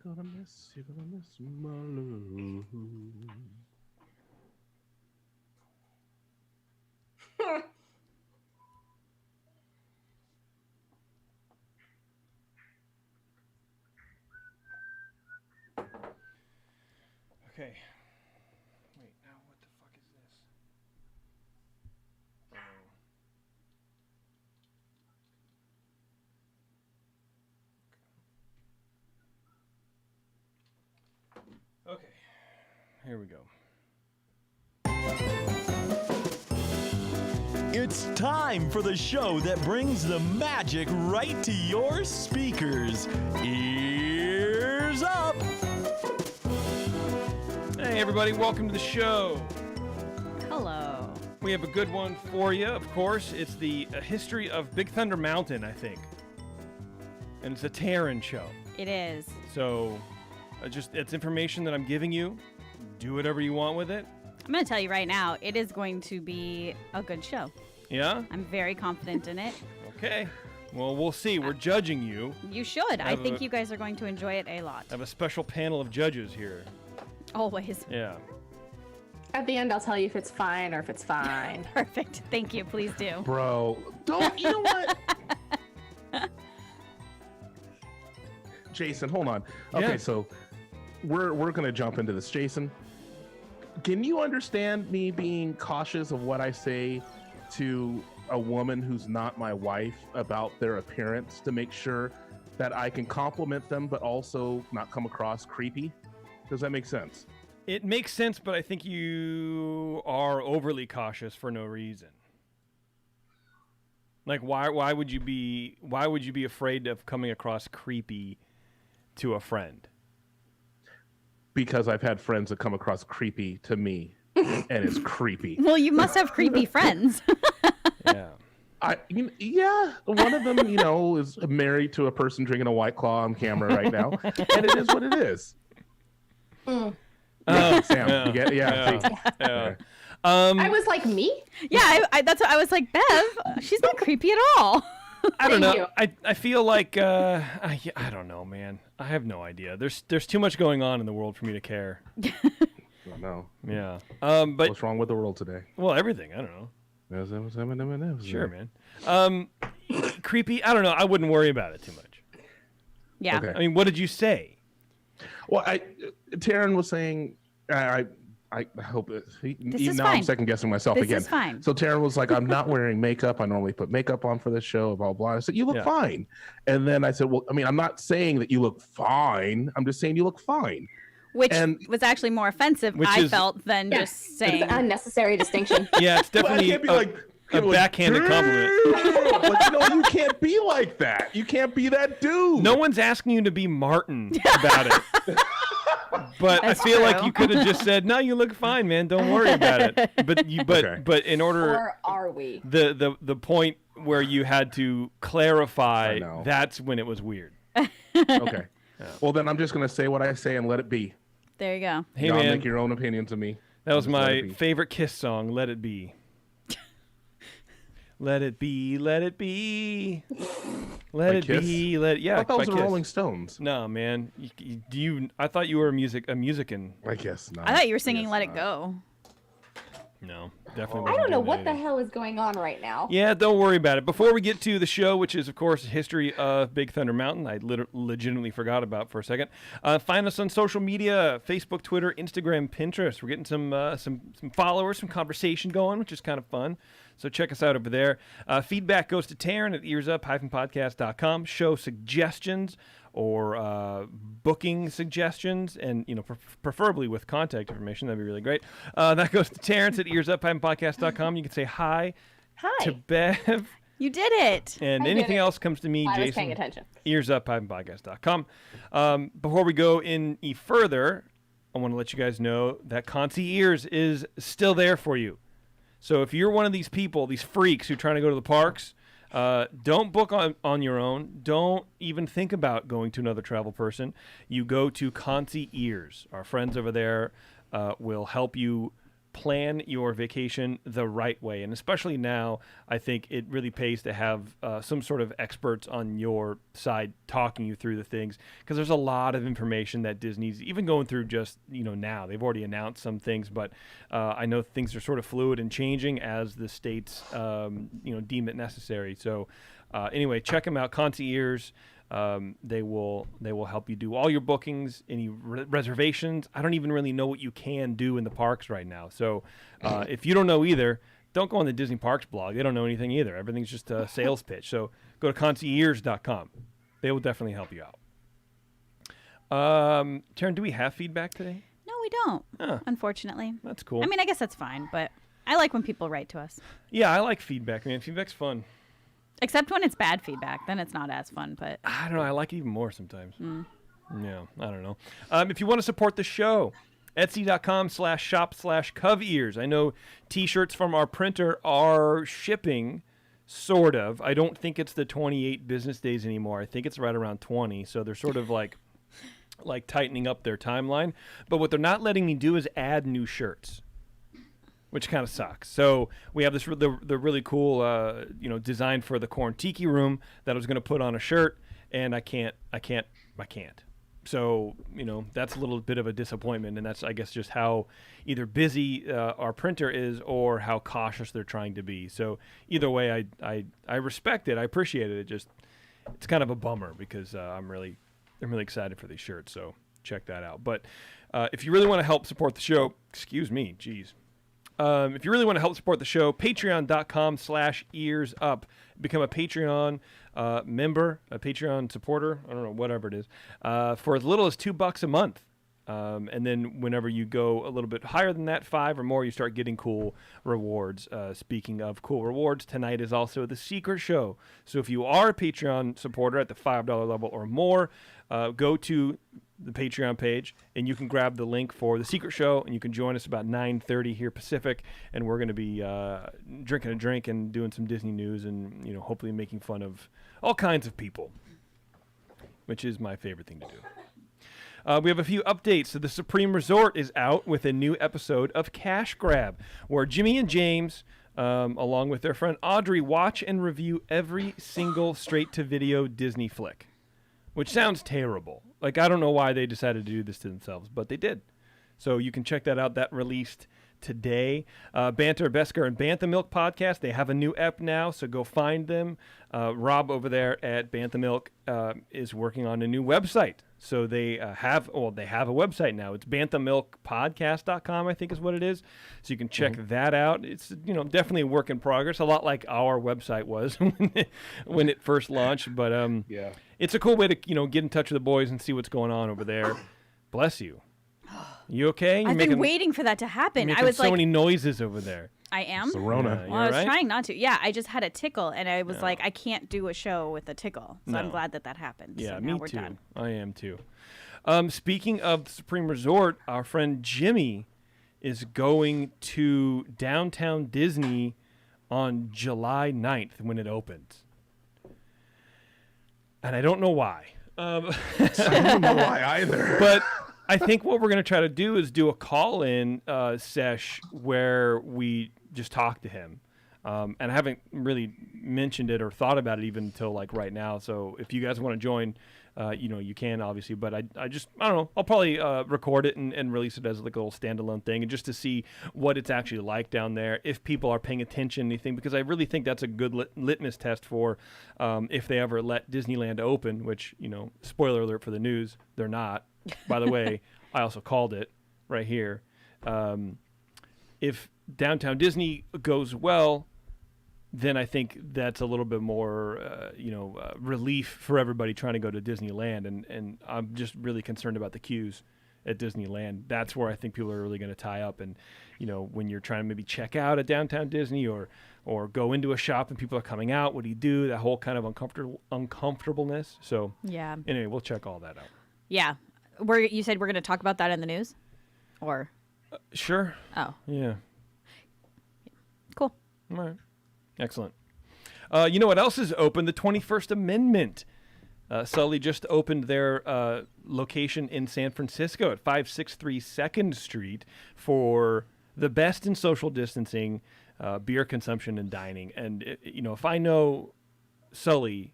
you're gonna miss my love. Okay. Wait, now what the fuck is this? Okay. Here we go. It's time for the show that brings the magic right to your speakers. Ears up! Hey, everybody, welcome to the show. Hello. We have a good one for you, of course. It's the history of Big Thunder Mountain, I think. And it's a Terran show. It is. So, it's information that I'm giving you. Do whatever you want with it. I'm going to tell you right now, it is going to be a good show. Yeah? I'm very confident in it. Okay. Well, we'll see. We're judging you. You should. I think you guys are going to enjoy it a lot. I have a special panel of judges here. Always. Yeah. At the end, I'll tell you if it's fine or if it's fine. Perfect. Thank you. Please do. Bro, don't, you know what? Jason, hold on. Okay, Yeah. so we're gonna jump into this. Jason, can you understand me being cautious of what I say to a woman who's not my wife about their appearance to make sure that I can compliment them but also not come across creepy? Does that make sense? It makes sense, but I think you are overly cautious for no reason. Like, why would you be afraid of coming across creepy to a friend? Because I've had friends that come across creepy to me, and it's creepy. Well, you must have creepy friends. Yeah. Yeah, one of them, is married to a person drinking a White Claw on camera right now, and it is what it is. Mm. Sam, yeah, you get it? Yeah. See? Yeah. I was like, me? Yeah, that's what I was like, Bev, she's not creepy at all. I don't Thank know. you. I feel like I don't know, man. I have no idea. There's too much going on in the world for me to care. I don't know. Yeah. But What's wrong with the world today? well, everything. I don't know. Sure, man. man. Creepy. I don't know. I wouldn't worry about it too much. Yeah. Okay. I mean, what did you say? Well, Taryn was saying, I hope This is now fine. I'm second guessing myself This again. is fine. So Taryn was like, I'm not wearing makeup. I normally put makeup on for this show, blah, blah. I said, you look Yeah. fine. And then I said, well, I mean, I'm not saying that you look fine. I'm just saying you look fine. Which And- was actually more offensive, Which I is- felt, than Yeah. just It's saying. an unnecessary distinction. Yeah, it's Well, I definitely can't be a backhanded compliment. But you can't be like that. You can't be that dude. No one's asking you to be Martin about it. But That's I feel like true. you could have just said, "No, you look fine, man. Don't worry about it." Okay. But in order Or are we? the point where you had to clarify, I know. that's when it was weird. Okay. Well, then I'm just going to say what I say and let it be. There you go. Hey Y'all man, make your own opinions of me. that was Just let it my be. favorite Kiss song. Let it be. Let it be. Let it be. Let By it Kiss? be. Let yeah. I thought by those were Kiss. Rolling Stones. No, man. I thought you were a musician. I guess not. I thought you were singing Yes, Let It not. Go. No, definitely. I wasn't don't know doing what the anything. hell is going on right now. Yeah, don't worry about it. Before we get to the show, which is, of course, a history of Big Thunder Mountain, I legitimately forgot about for a second. Find us on social media, Facebook, Twitter, Instagram, Pinterest. We're getting some followers, some conversation going, which is kind of fun. So check us out over there. Feedback goes to Taryn at earsup-podcast.com. Show suggestions or booking suggestions, and preferably with contact information. That'd be really great. That goes to Terrence at earsup-podcast.com. You can say hi to Hi. Bev, You did it. and I did anything it. else comes to me, I was Jason. paying attention. earsup-podcast.com. Before we go any further, I want to let you guys know that Concy Ears is still there for you. So if you're one of these people, these freaks who are trying to go to the parks, don't book on your own. Don't even think about going to another travel person. You go to Concy Ears. Our friends over there will help you plan your vacation the right way. And especially now, I think it really pays to have some sort of experts on your side talking you through the things, because there's a lot of information that Disney's even going through just, now. They've already announced some things, but I know things are sort of fluid and changing as the states, deem it necessary. So anyway, check them out, Concierge. They will help you do all your bookings, any reservations. I don't even really know what you can do in the parks right now. So if you don't know either, don't go on the Disney Parks blog. They don't know anything either. Everything's just a sales pitch. So go to concierge.com. They will definitely help you out. Taryn, do we have feedback today? No, we don't, unfortunately. That's cool. I mean, I guess that's fine, but I like when people write to us. Yeah, I like feedback, man. Feedback's fun. Except when it's bad feedback, then it's not as fun. But I don't know. I like it even more sometimes. Yeah, I don't know. If you want to support the show, Etsy.com/shop/coveears. I know T-shirts from our printer are shipping, sort of. I don't think it's the 28 business days anymore. I think it's right around 20. So they're sort of like tightening up their timeline. But what they're not letting me do is add new shirts, which kind of sucks. So we have this the really cool design for the Corn Tiki Room that I was going to put on a shirt, and I can't. So that's a little bit of a disappointment, and that's, I guess, just how either busy our printer is or how cautious they're trying to be. So either way, I respect it. I appreciate it. It's kind of a bummer because I'm really excited for these shirts. So check that out. But if you really want to help support the show, excuse me, geez. If you really want to help support the show, patreon.com/earsup. Become a Patreon member, a Patreon supporter, I don't know, whatever it is, for as little as $2 a month. And then whenever you go a little bit higher than that, 5 or more, you start getting cool rewards. Speaking of cool rewards, tonight is also the Secret Show. So if you are a Patreon supporter at the $5 level or more, go to the Patreon page and you can grab the link for the Secret Show, and you can join us about 9:30 here Pacific, and we're going to be drinking a drink and doing some Disney news and hopefully making fun of all kinds of people, which is my favorite thing to do. We have a few updates. So the Supreme Resort is out with a new episode of Cash Grab, where Jimmy and James, along with their friend Audrey, watch and review every single straight-to-video Disney flick, which sounds terrible. Like, I don't know why they decided to do this to themselves, but they did. So you can check that out. That released today. Banter, Besker, and Bantha Milk podcast, they have a new ep now, so go find them. Rob over there at Bantha Milk is working on a new website. So they have a website now. It's banthamilkpodcast.com, I think is what it is. So you can check that out. It's definitely a work in progress, a lot like our website was when it first launched. But Yeah. it's a cool way to get in touch with the boys and see what's going on over there. Bless you. You okay? I've been waiting for that to happen. I was so many noises over there. I am. The Rona. Yeah, Well, I was right? trying not to. Yeah, I just had a tickle, and I was like, I can't do a show with a tickle. So I'm No. glad that happened. Yeah, so me now we're too. done. I am too. Speaking of the Supreme Resort, our friend Jimmy is going to downtown Disney on July 9th when it opens. And I don't know why. I don't know why either. But I think what we're going to try to do is do a call-in sesh where we just talk to him. And I haven't really mentioned it or thought about it even until like right now. So if you guys want to join, you can obviously. But I don't know. I'll probably record it and release it as like a little standalone thing, and just to see what it's actually like down there, if people are paying attention, anything, because I really think that's a good litmus test for if they ever let Disneyland open. Which spoiler alert for the news, they're not. By the way, I also called it right here. If Downtown Disney goes well, then I think that's a little bit more, relief for everybody trying to go to Disneyland. And I'm just really concerned about the queues at Disneyland. That's where I think people are really going to tie up. And, when you're trying to maybe check out at Downtown Disney or go into a shop and people are coming out, what do you do? That whole kind of uncomfortableness. So Yeah. anyway, we'll check all that out. Yeah. You said we're going to talk about that in the news? Or? Sure. Oh, Yeah. cool. All right. Excellent. You know what else is open? The 21st Amendment. Sully just opened their location in San Francisco at 563 2nd Street for the best in social distancing, beer consumption, and dining. And if I know Sully,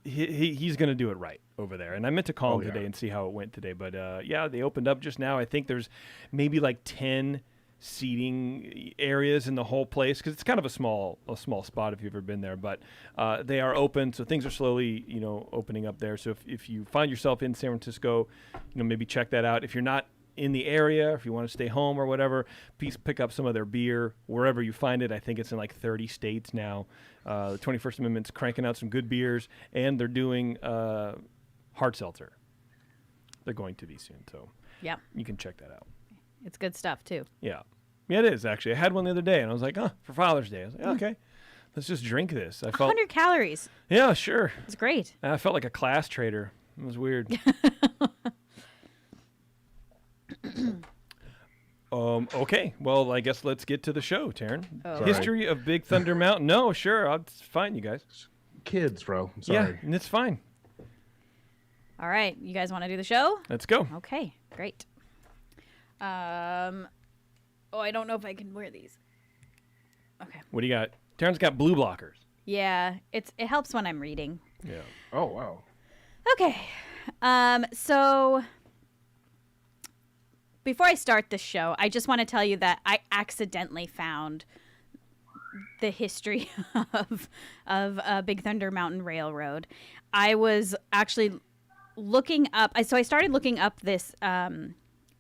he's going to do it right over there. And I meant to call him today and see how it went today. But they opened up just now. I think there's maybe like 10 seating areas in the whole place, because it's kind of a small spot if you've ever been there. But they are open, so things are slowly opening up there. So if you find yourself in San Francisco, maybe check that out. If you're not in the area, if you want to stay home or whatever, please pick up some of their beer wherever you find it. I think it's in like 30 states now. The 21st Amendment's cranking out some good beers, and they're doing hard seltzer. They're going to be soon, so you can check that out. It's good stuff too. Yeah, it is actually. I had one the other day, and I was like, for Father's Day. I was like, okay, let's just drink this. I felt 100 calories. Yeah, sure. It's great. I felt like a class trader. It was weird. Okay. Well, I guess let's get to the show, Taryn. Oh. History of Big Thunder Mountain. No, sure. It's fine, you guys. Kids, bro. I'm sorry. Yeah, and it's fine. All right. You guys want to do the show? Let's go. Okay. Great. I don't know if I can wear these. Okay. What do you got? Taryn's got blue blockers. Yeah. It helps when I'm reading. Yeah. Oh, wow. Okay. So before I start this show, I just want to tell you that I accidentally found the history of Big Thunder Mountain Railroad. I was actually looking up. So I started looking up this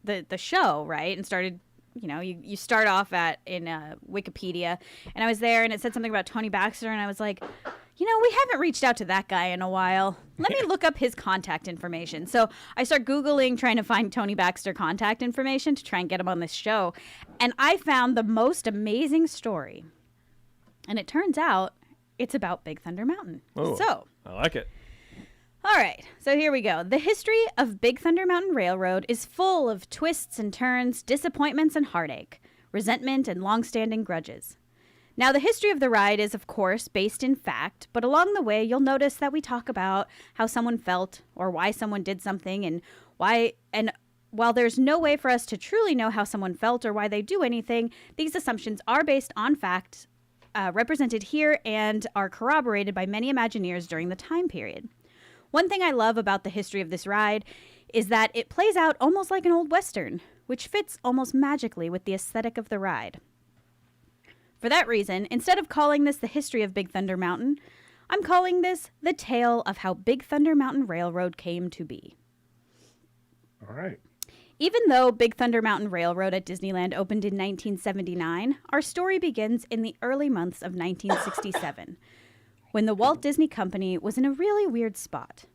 the show, right, and started. You start off in Wikipedia, and I was there, and it said something about Tony Baxter, and I was like, we haven't reached out to that guy in a while. Let me look up his contact information. So I start Googling, trying to find Tony Baxter contact information to try and get him on this show, and I found the most amazing story. And it turns out it's about Big Thunder Mountain. Oh, so I like it. All right, so here we go. The history of Big Thunder Mountain Railroad is full of twists and turns, disappointments and heartache, resentment and long-standing grudges. Now, the history of the ride is, of course, based in fact, but along the way, you'll notice that we talk about how someone felt or why someone did something and why. And while there's no way for us to truly know how someone felt or why they do anything, these assumptions are based on fact, represented here, and are corroborated by many Imagineers during the time period. One thing I love about the history of this ride is that it plays out almost like an old Western, which fits almost magically with the aesthetic of the ride. For that reason, instead of calling this the history of Big Thunder Mountain, I'm calling this the tale of how Big Thunder Mountain Railroad came to be. All right. Even though Big Thunder Mountain Railroad at Disneyland opened in 1979, our story begins in the early months of 1967, when the Walt Disney Company was in a really weird spot.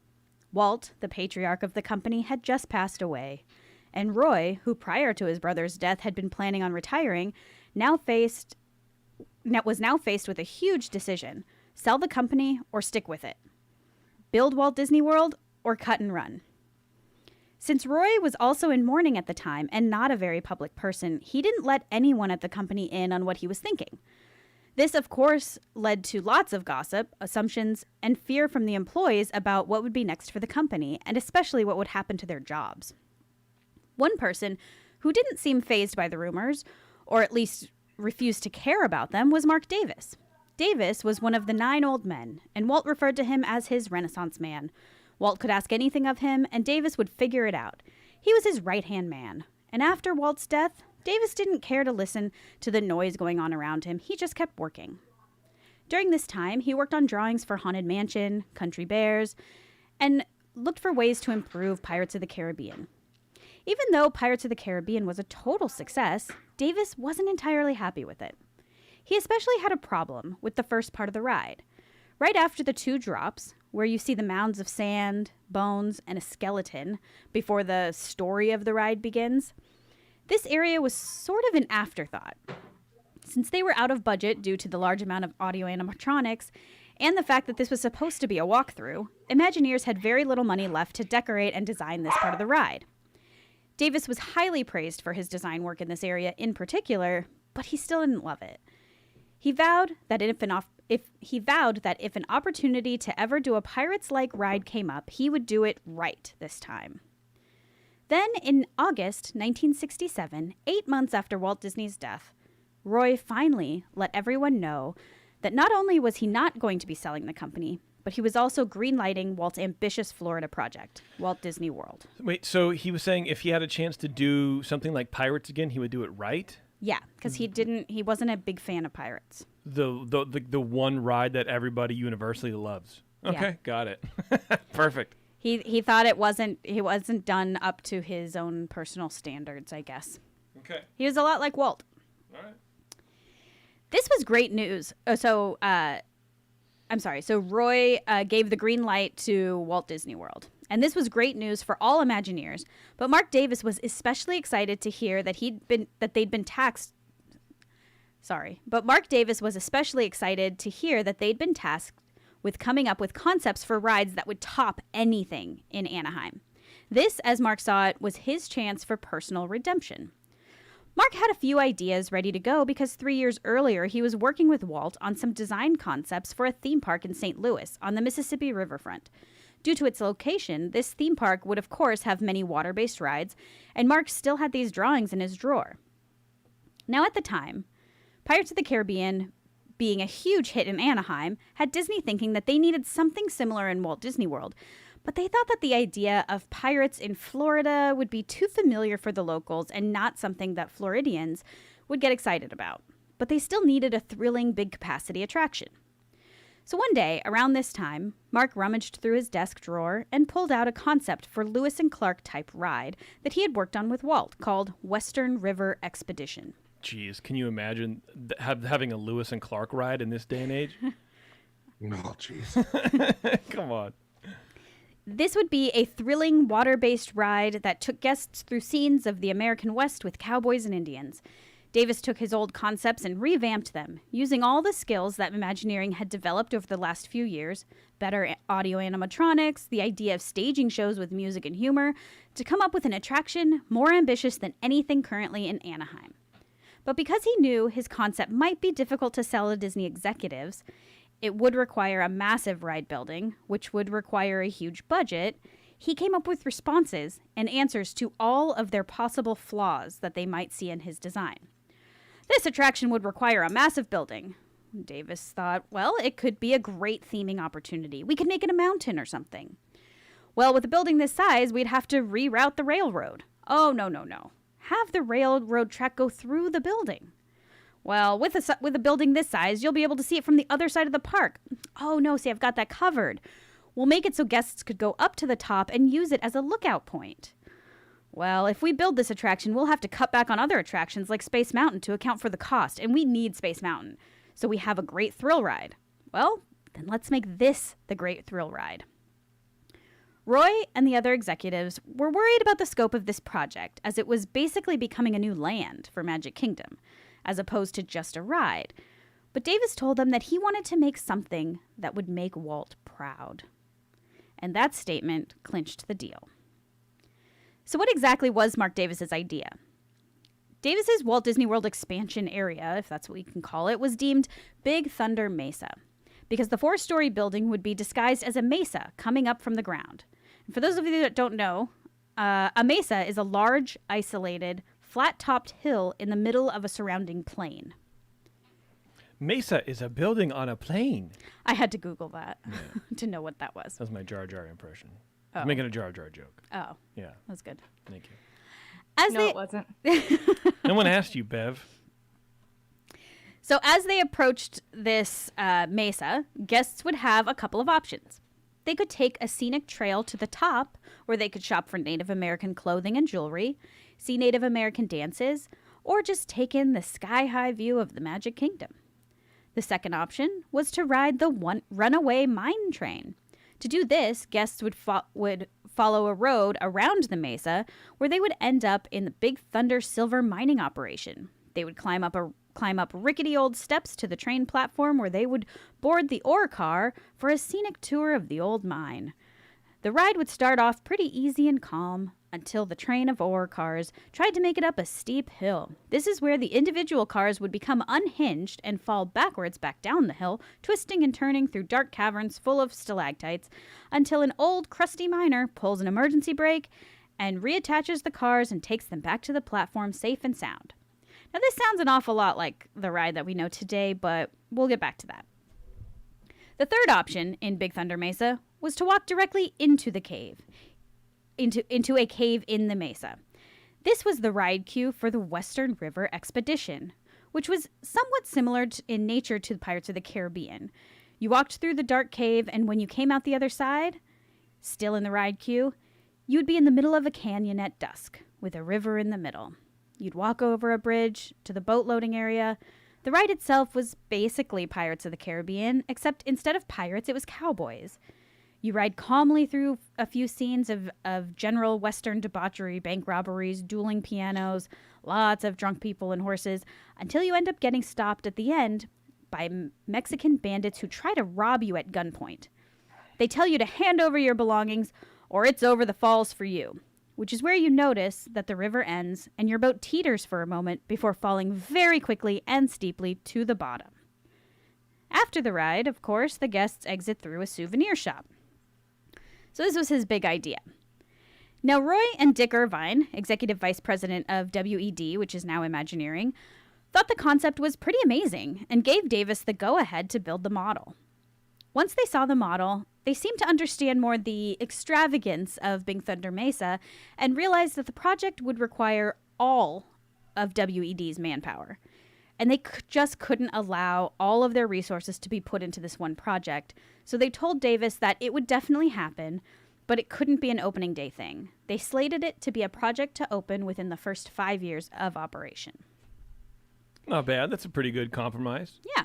Walt, the patriarch of the company, had just passed away, and Roy, who prior to his brother's death had been planning on retiring, was now faced with a huge decision: sell the company or stick with it, build Walt Disney World or cut and run. Since Roy was also in mourning at the time and not a very public person, he didn't let anyone at the company in on what he was thinking. This, of course, led to lots of gossip, assumptions, and fear from the employees about what would be next for the company, and especially what would happen to their jobs. One person who didn't seem fazed by the rumors, or at least refused to care about them, was Mark Davis. Davis was one of the 9 old men, and Walt referred to him as his Renaissance man. Walt could ask anything of him, and Davis would figure it out. He was his right-hand man, and after Walt's death, Davis didn't care to listen to the noise going on around him. He just kept working. During this time, he worked on drawings for Haunted Mansion, Country Bears, and looked for ways to improve Pirates of the Caribbean. Even though Pirates of the Caribbean was a total success, Davis wasn't entirely happy with it. He especially had a problem with the first part of the ride. Right after the 2 drops, where you see the mounds of sand, bones, and a skeleton before the story of the ride begins, this area was sort of an afterthought. Since they were out of budget due to the large amount of audio animatronics and the fact that this was supposed to be a walkthrough, Imagineers had very little money left to decorate and design this part of the ride. Davis was highly praised for his design work in this area in particular, but he still didn't love it. He vowed that if an opportunity to ever do a Pirates-like ride came up, he would do it right this time. Then in August 1967, 8 months after Walt Disney's death, Roy finally let everyone know that not only was he not going to be selling the company, but he was also greenlighting Walt's ambitious Florida project, Walt Disney World. Wait, so he was saying if he had a chance to do something like Pirates again, he would do it right? Yeah, because he wasn't a big fan of pirates. The one ride that everybody universally loves. Okay, Yeah. got it. Perfect. He thought it wasn't done up to his own personal standards, I guess. Okay. He was a lot like Walt. All right. This was great news. So Roy gave the green light to Walt Disney World. And this was great news for all Imagineers. But Mark Davis was especially excited to hear that they'd been tasked with coming up with concepts for rides that would top anything in Anaheim. This, as Mark saw it, was his chance for personal redemption. Mark had a few ideas ready to go because 3 years earlier he was working with Walt on some design concepts for a theme park in St. Louis on the Mississippi riverfront. Due to its location, this theme park would of course have many water-based rides, and Mark still had these drawings in his drawer. Now at the time, Pirates of the Caribbean, being a huge hit in Anaheim, had Disney thinking that they needed something similar in Walt Disney World, but they thought that the idea of pirates in Florida would be too familiar for the locals and not something that Floridians would get excited about. But they still needed a thrilling big capacity attraction. So one day, around this time, Mark rummaged through his desk drawer and pulled out a concept for Lewis and Clark type ride that he had worked on with Walt called Western River Expedition. Jeez, can you imagine having a Lewis and Clark ride in this day and age? Oh, jeez. Come on. This would be a thrilling water-based ride that took guests through scenes of the American West with cowboys and Indians. Davis took his old concepts and revamped them, using all the skills that Imagineering had developed over the last few years, better audio animatronics, the idea of staging shows with music and humor, to come up with an attraction more ambitious than anything currently in Anaheim. But because he knew his concept might be difficult to sell to Disney executives, it would require a massive ride building, which would require a huge budget, he came up with responses and answers to all of their possible flaws that they might see in his design. This attraction would require a massive building. Davis thought, well, it could be a great theming opportunity. We could make it a mountain or something. Well, with a building this size, we'd have to reroute the railroad. Oh, no. Have the railroad track go through the building. Well, with a building this size, you'll be able to see it from the other side of the park. Oh, no, see, I've got that covered. We'll make it so guests could go up to the top and use it as a lookout point. Well, if we build this attraction, we'll have to cut back on other attractions like Space Mountain to account for the cost, and we need Space Mountain. So we have a great thrill ride. Well, then let's make this the great thrill ride. Roy and the other executives were worried about the scope of this project, as it was basically becoming a new land for Magic Kingdom, as opposed to just a ride. But Davis told them that he wanted to make something that would make Walt proud. And that statement clinched the deal. So what exactly was Mark Davis's idea? Davis's Walt Disney World expansion area, if that's what we can call it, was deemed Big Thunder Mesa, because the 4-story building would be disguised as a mesa coming up from the ground. And for those of you that don't know, a mesa is a large, isolated, flat-topped hill in the middle of a surrounding plain. Mesa is a building on a plane. I had to Google that to know what that was. That was my Jar Jar impression. Oh. I'm making a Jar Jar joke. Oh, Yeah, that's good. thank you. It wasn't. No one asked you, Bev. So as they approached this mesa, guests would have a couple of options. They could take a scenic trail to the top, where they could shop for Native American clothing and jewelry, see Native American dances, or just take in the sky-high view of the Magic Kingdom. The second option was to ride the Runaway mine train. To do this, guests would follow a road around the mesa, where they would end up in the Big Thunder silver mining operation. They would climb up rickety old steps to the train platform, where they would board the ore car for a scenic tour of the old mine. The ride would start off pretty easy and calm until the train of ore cars tried to make it up a steep hill. This is where the individual cars would become unhinged and fall backwards back down the hill, twisting and turning through dark caverns full of stalactites, until an old crusty miner pulls an emergency brake and reattaches the cars and takes them back to the platform safe and sound. Now, this sounds an awful lot like the ride that we know today, but we'll get back to that. The third option in Big Thunder Mesa was to walk directly into the cave, into a cave in the mesa. This was the ride queue for the Western River Expedition, which was somewhat similar in nature to the Pirates of the Caribbean. You walked through the dark cave, and when you came out the other side, still in the ride queue, you would be in the middle of a canyon at dusk, with a river in the middle. You'd walk over a bridge to the boat loading area. The ride itself was basically Pirates of the Caribbean, except instead of pirates, it was cowboys. You ride calmly through a few scenes of general Western debauchery, bank robberies, dueling pianos, lots of drunk people and horses, until you end up getting stopped at the end by Mexican bandits who try to rob you at gunpoint. They tell you to hand over your belongings, or it's over the falls for you, which is where you notice that the river ends and your boat teeters for a moment before falling very quickly and steeply to the bottom. After the ride, of course, the guests exit through a souvenir shop. So this was his big idea. Now, Roy and Dick Irvine, executive vice president of WED, which is now Imagineering, thought the concept was pretty amazing and gave Davis the go-ahead to build the model. Once they saw the model, they seemed to understand more the extravagance of Big Thunder Mesa and realized that the project would require all of WED's manpower. And they just couldn't allow all of their resources to be put into this one project. So they told Davis that it would definitely happen, but it couldn't be an opening day thing. They slated it to be a project to open within the first 5 years of operation. Not bad. That's a pretty good compromise. Yeah.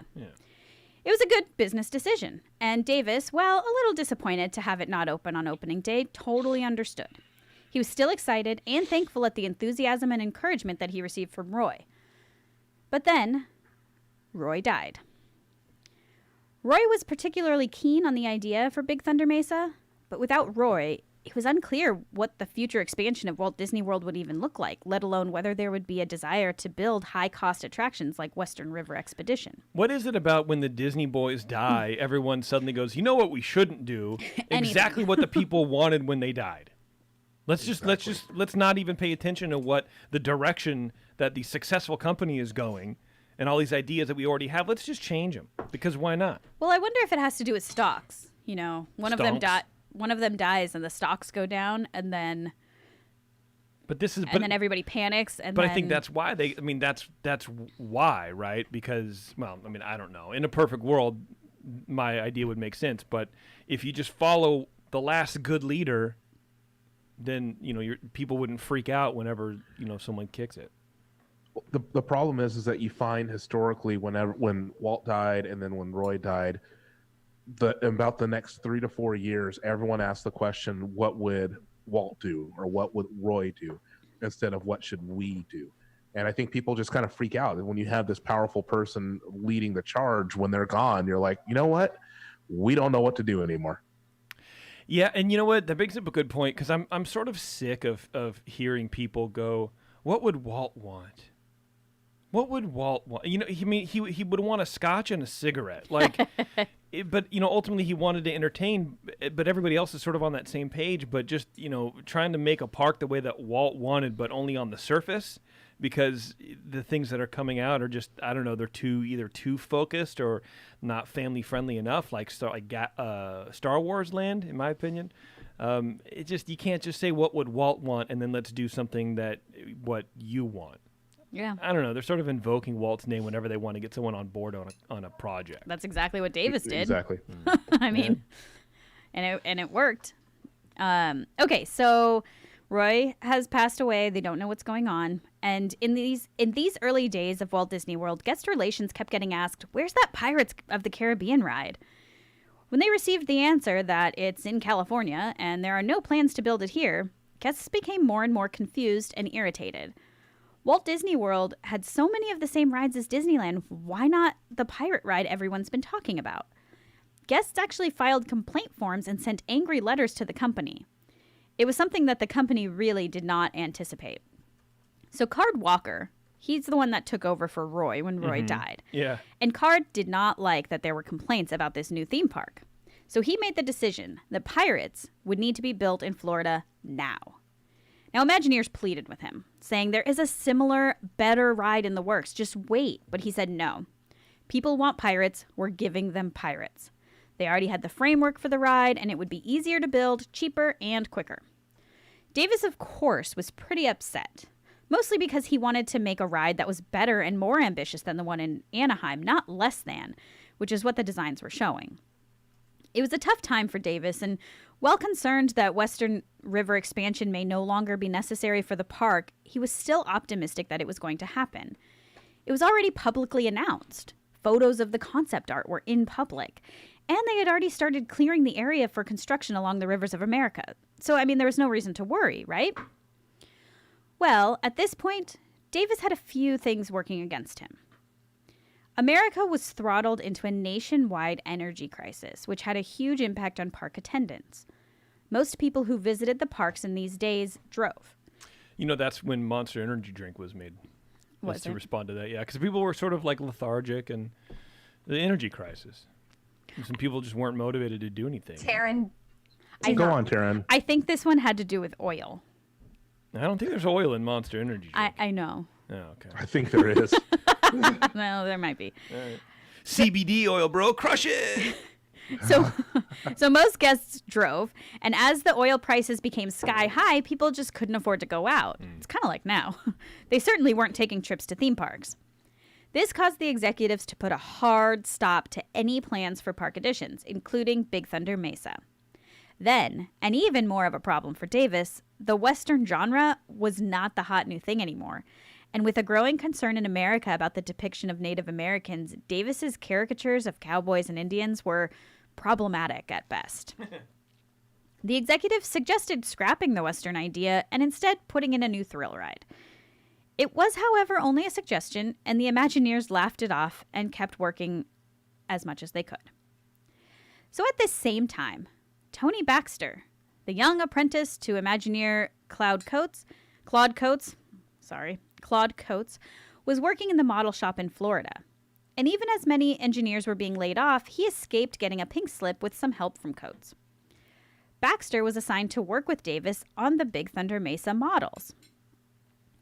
It was a good business decision. And Davis, while a little disappointed to have it not open on opening day, totally understood. He was still excited and thankful at the enthusiasm and encouragement that he received from Roy. But then, Roy died. Roy was particularly keen on the idea for Big Thunder Mesa, but without Roy, it was unclear what the future expansion of Walt Disney World would even look like, let alone whether there would be a desire to build high-cost attractions like Western River Expedition. What is it about when the Disney boys die, everyone suddenly goes, you know what we shouldn't do? Exactly what the people wanted when they died. Let's not even pay attention to what the direction that the successful company is going and all these ideas that we already have. Let's just change them, because why not? Well, I wonder if it has to do with stocks. You know, one of them dies and the stocks go down, and then then everybody panics. But I think that's why that's why, right? Because, well, I mean, I don't know. In a perfect world, my idea would make sense. But if you just follow the last good leader, then, you know, people wouldn't freak out whenever, you know, someone kicks it. The problem is that you find historically when Walt died and then when Roy died, about the next 3 to 4 years, everyone asked the question, what would Walt do or what would Roy do, instead of what should we do? And I think people just kind of freak out. And when you have this powerful person leading the charge, when they're gone, you're like, you know what? We don't know what to do anymore. Yeah, and you know what? That brings up a good point, because I'm sort of sick of hearing people go, what would Walt want? What would Walt want? You know, he would want a scotch and a cigarette. Like, but, you know, ultimately he wanted to entertain, but everybody else is sort of on that same page, but just, you know, trying to make a park the way that Walt wanted, but only on the surface, because the things that are coming out are just, I don't know, they're either too focused or not family friendly enough, like Star Wars Land, in my opinion. You can't just say what would Walt want and then let's do something what you want. Yeah. I don't know. They're sort of invoking Walt's name whenever they want to get someone on board on a project. That's exactly what Davis did. Exactly. I mean, and it worked. Okay, so Roy has passed away. They don't know what's going on. And in these early days of Walt Disney World, guest relations kept getting asked, where's that Pirates of the Caribbean ride? When they received the answer that it's in California and there are no plans to build it here, guests became more and more confused and irritated. Walt Disney World had so many of the same rides as Disneyland. Why not the pirate ride everyone's been talking about? Guests actually filed complaint forms and sent angry letters to the company. It was something that the company really did not anticipate. So Card Walker, he's the one that took over for Roy when Roy died. Yeah. And Card did not like that there were complaints about this new theme park. So he made the decision that Pirates would need to be built in Florida now. Now, Imagineers pleaded with him, saying there is a similar, better ride in the works. Just wait. But he said no. People want pirates. We're giving them pirates. They already had the framework for the ride, and it would be easier to build, cheaper, and quicker. Davis, of course, was pretty upset, mostly because he wanted to make a ride that was better and more ambitious than the one in Anaheim, not less than, which is what the designs were showing. It was a tough time for Davis, and while concerned that Western River expansion may no longer be necessary for the park, he was still optimistic that it was going to happen. It was already publicly announced. Photos of the concept art were in public, and they had already started clearing the area for construction along the rivers of America. So, there was no reason to worry, right? Well, at this point, Davis had a few things working against him. America was throttled into a nationwide energy crisis, which had a huge impact on park attendance. Most people who visited the parks in these days drove. That's when Monster Energy drink was made. Was to it? respond to that, yeah. Because people were sort of like lethargic and the energy crisis. And some people just weren't motivated to do anything. Taryn, Go on, Taryn. I think this one had to do with oil. I don't think there's oil in Monster Energy drink. I know. Oh, okay. I think there is. Well, there might be. CBD oil, bro. Crush it. So most guests drove, and as the oil prices became sky high, people just couldn't afford to go out. It's kind of like now. They certainly weren't taking trips to theme parks. This caused the executives to put a hard stop to any plans for park additions, including Big Thunder Mesa. Then, and even more of a problem for Davis, the Western genre was not the hot new thing anymore. And with a growing concern in America about the depiction of Native Americans, Davis's caricatures of cowboys and Indians were problematic at best. The executives suggested scrapping the Western idea and instead putting in a new thrill ride. It was, however, only a suggestion, and the Imagineers laughed it off and kept working as much as they could. So at this same time, Tony Baxter, the young apprentice to Imagineer Claude Coates, was working in the model shop in Florida. And even as many engineers were being laid off, he escaped getting a pink slip with some help from Coates. Baxter was assigned to work with Davis on the Big Thunder Mesa models.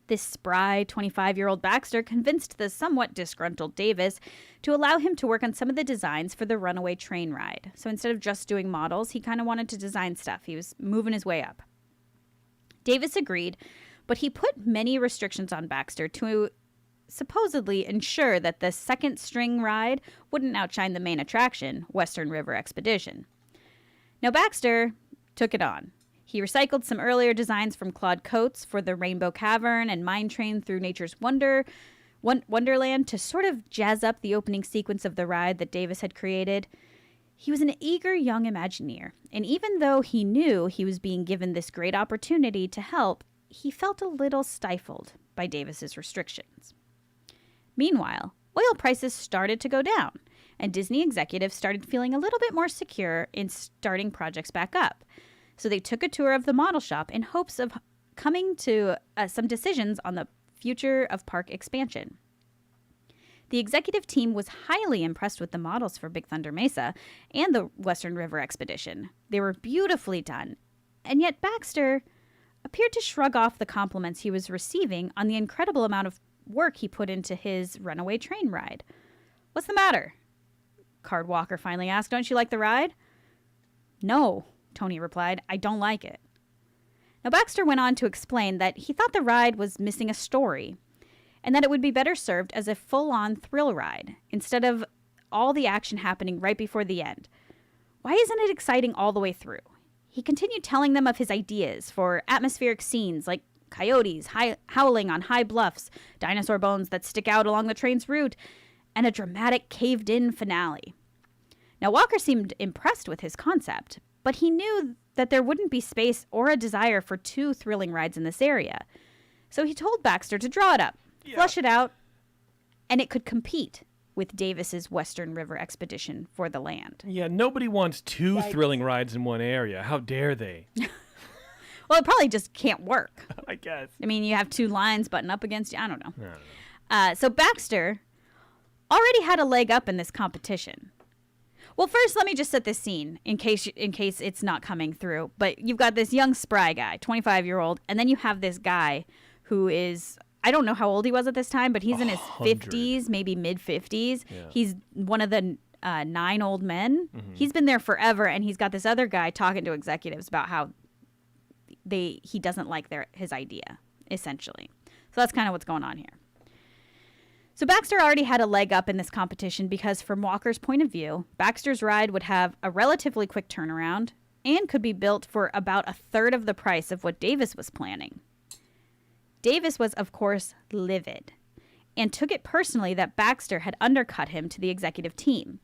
This spry 25-year-old Baxter convinced the somewhat disgruntled Davis to allow him to work on some of the designs for the Runaway train ride. So instead of just doing models, he kind of wanted to design stuff. He was moving his way up. Davis agreed, but he put many restrictions on Baxter to supposedly ensure that the second string ride wouldn't outshine the main attraction, Western River Expedition. Now Baxter took it on. He recycled some earlier designs from Claude Coates for the Rainbow Cavern and Mine Train through Nature's Wonderland to sort of jazz up the opening sequence of the ride that Davis had created. He was an eager young Imagineer, and even though he knew he was being given this great opportunity to help, he felt a little stifled by Davis's restrictions. Meanwhile, oil prices started to go down, and Disney executives started feeling a little bit more secure in starting projects back up. So they took a tour of the model shop in hopes of coming to some decisions on the future of park expansion. The executive team was highly impressed with the models for Big Thunder Mesa and the Western River Expedition. They were beautifully done, and yet Baxter appeared to shrug off the compliments he was receiving on the incredible amount of work he put into his Runaway train ride. "What's the matter?" Card Walker finally asked. "Don't you like the ride?" "No," Tony replied. "I don't like it." Now Baxter went on to explain that he thought the ride was missing a story and that it would be better served as a full-on thrill ride instead of all the action happening right before the end. Why isn't it exciting all the way through? He continued telling them of his ideas for atmospheric scenes like coyotes howling on high bluffs, dinosaur bones that stick out along the train's route, and a dramatic caved-in finale. Now Walker seemed impressed with his concept, but he knew that there wouldn't be space or a desire for two thrilling rides in this area. So he told Baxter to draw it up, flush it out, and it could compete with Davis's Western River Expedition for the land. Yeah, nobody wants two thrilling rides in one area. How dare they? Well, it probably just can't work. I guess. I mean, you have two lines button up against you. I don't know. So Baxter already had a leg up in this competition. Well, first, let me just set this scene in case it's not coming through. But you've got this young spry guy, 25-year-old, and then you have this guy who is, I don't know how old he was at this time, but he's in his 50s, maybe mid-50s. Yeah. He's one of the 9 old men. Mm-hmm. He's been there forever, and he's got this other guy talking to executives about how he doesn't like his idea, essentially. So that's kind of what's going on here. So Baxter already had a leg up in this competition because from Walker's point of view, Baxter's ride would have a relatively quick turnaround and could be built for about a third of the price of what Davis was planning. Davis was, of course, livid and took it personally that Baxter had undercut him to the executive team.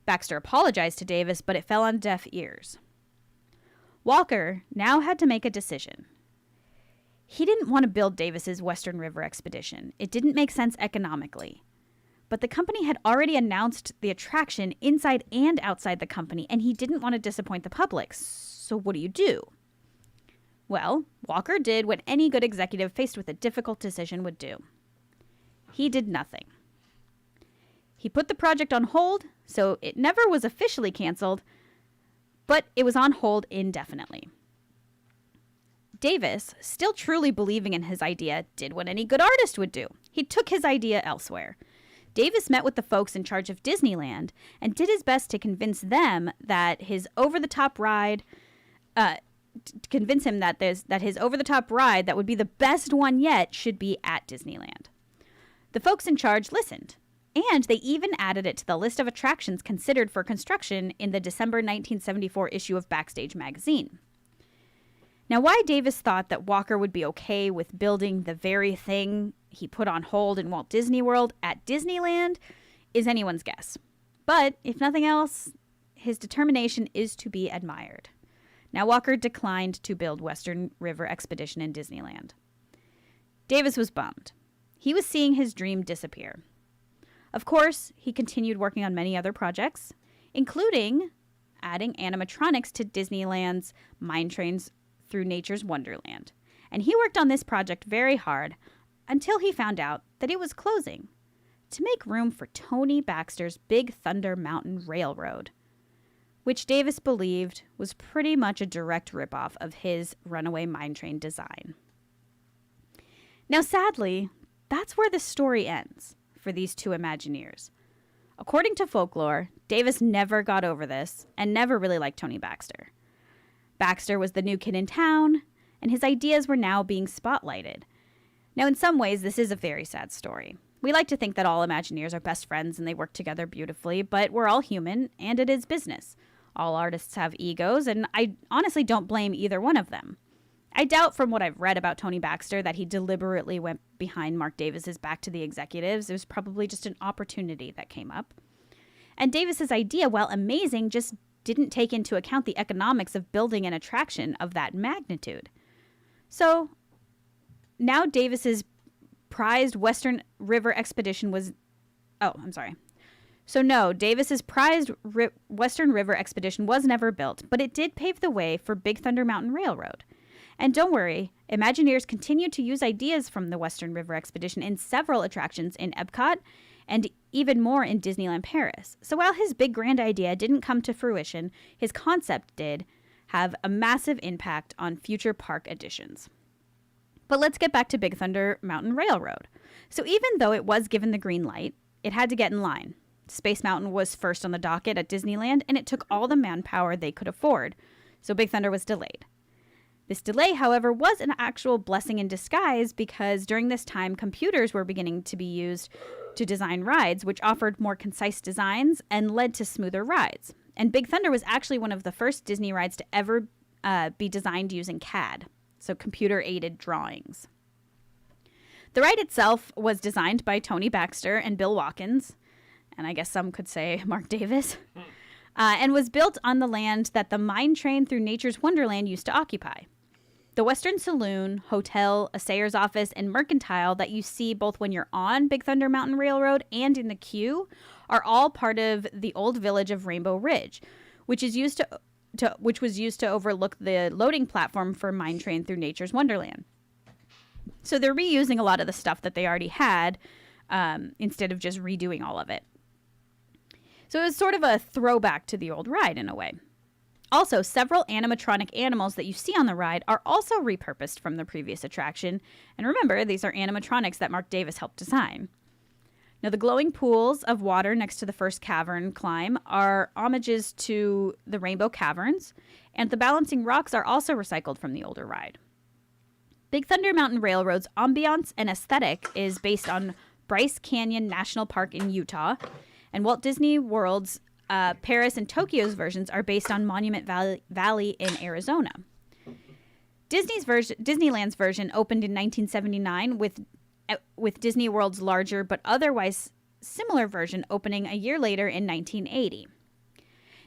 Baxter apologized to Davis, but it fell on deaf ears. Walker now had to make a decision. He didn't want to build Davis's Western River expedition. It didn't make sense economically. But the company had already announced the attraction inside and outside the company, and he didn't want to disappoint the public. So what do? Well, Walker did what any good executive faced with a difficult decision would do. He did nothing. He put the project on hold, so it never was officially canceled, but it was on hold indefinitely. Davis, still truly believing in his idea, did what any good artist would do. He took his idea elsewhere. Davis met with the folks in charge of Disneyland and did his best to convince them that his over-the-top ride, that would be the best one yet should be at Disneyland. The folks in charge listened, and they even added it to the list of attractions considered for construction in the December 1974 issue of Backstage magazine. Now, why Davis thought that Walker would be okay with building the very thing he put on hold in Walt Disney World at Disneyland is anyone's guess. But, if nothing else, his determination is to be admired. Now, Walker declined to build Western River Expedition in Disneyland. Davis was bummed. He was seeing his dream disappear. Of course, he continued working on many other projects, including adding animatronics to Disneyland's Mine Trains Through Nature's Wonderland. And he worked on this project very hard until he found out that it was closing to make room for Tony Baxter's Big Thunder Mountain Railroad, which Davis believed was pretty much a direct ripoff of his Runaway mine train design. Now, sadly, that's where the story ends for these two Imagineers. According to folklore, Davis never got over this and never really liked Tony Baxter. Baxter was the new kid in town, and his ideas were now being spotlighted. Now, in some ways, this is a very sad story. We like to think that all Imagineers are best friends and they work together beautifully, but we're all human, and it is business. All artists have egos, and I honestly don't blame either one of them. I doubt from what I've read about Tony Baxter that he deliberately went behind Mark Davis's back to the executives. It was probably just an opportunity that came up. And Davis's idea, while amazing, just didn't take into account the economics of building an attraction of that magnitude. So now Davis's prized Western River Expedition was... Davis's prized Western River Expedition was never built, but it did pave the way for Big Thunder Mountain Railroad. And don't worry, Imagineers continue to use ideas from the Western River Expedition in several attractions in Epcot and even more in Disneyland Paris. So while his big grand idea didn't come to fruition, his concept did have a massive impact on future park additions. But let's get back to Big Thunder Mountain Railroad. So even though it was given the green light, it had to get in line. Space Mountain was first on the docket at Disneyland, and it took all the manpower they could afford, so Big Thunder was delayed. This delay, however, was an actual blessing in disguise because during this time, computers were beginning to be used to design rides, which offered more concise designs and led to smoother rides. And Big Thunder was actually one of the first Disney rides to ever be designed using CAD, so computer-aided drawings. The ride itself was designed by Tony Baxter and Bill Watkins, and I guess some could say Mark Davis, and was built on the land that the mine train through Nature's Wonderland used to occupy. The Western Saloon, Hotel, Assayer's Office, and Mercantile that you see both when you're on Big Thunder Mountain Railroad and in the queue are all part of the old village of Rainbow Ridge, which was used to overlook the loading platform for Mine Train Through Nature's Wonderland. So they're reusing a lot of the stuff that they already had instead of just redoing all of it. So it was sort of a throwback to the old ride in a way. Also, several animatronic animals that you see on the ride are also repurposed from the previous attraction. And remember, these are animatronics that Mark Davis helped design. Now, the glowing pools of water next to the first cavern climb are homages to the Rainbow Caverns, and the balancing rocks are also recycled from the older ride. Big Thunder Mountain Railroad's ambiance and aesthetic is based on Bryce Canyon National Park in Utah, and Walt Disney World's Paris and Tokyo's versions are based on Monument Valley in Arizona. Disneyland's version opened in 1979 with Disney World's larger but otherwise similar version opening a year later in 1980.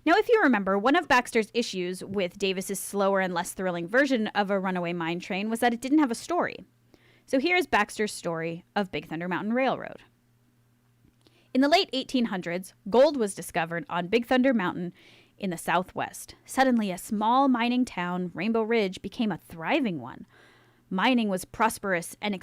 Now, if you remember, one of Baxter's issues with Davis's slower and less thrilling version of a runaway mine train was that it didn't have a story. So here's Baxter's story of Big Thunder Mountain Railroad. In the late 1800s, gold was discovered on Big Thunder Mountain in the southwest. Suddenly, a small mining town, Rainbow Ridge, became a thriving one. Mining was prosperous, and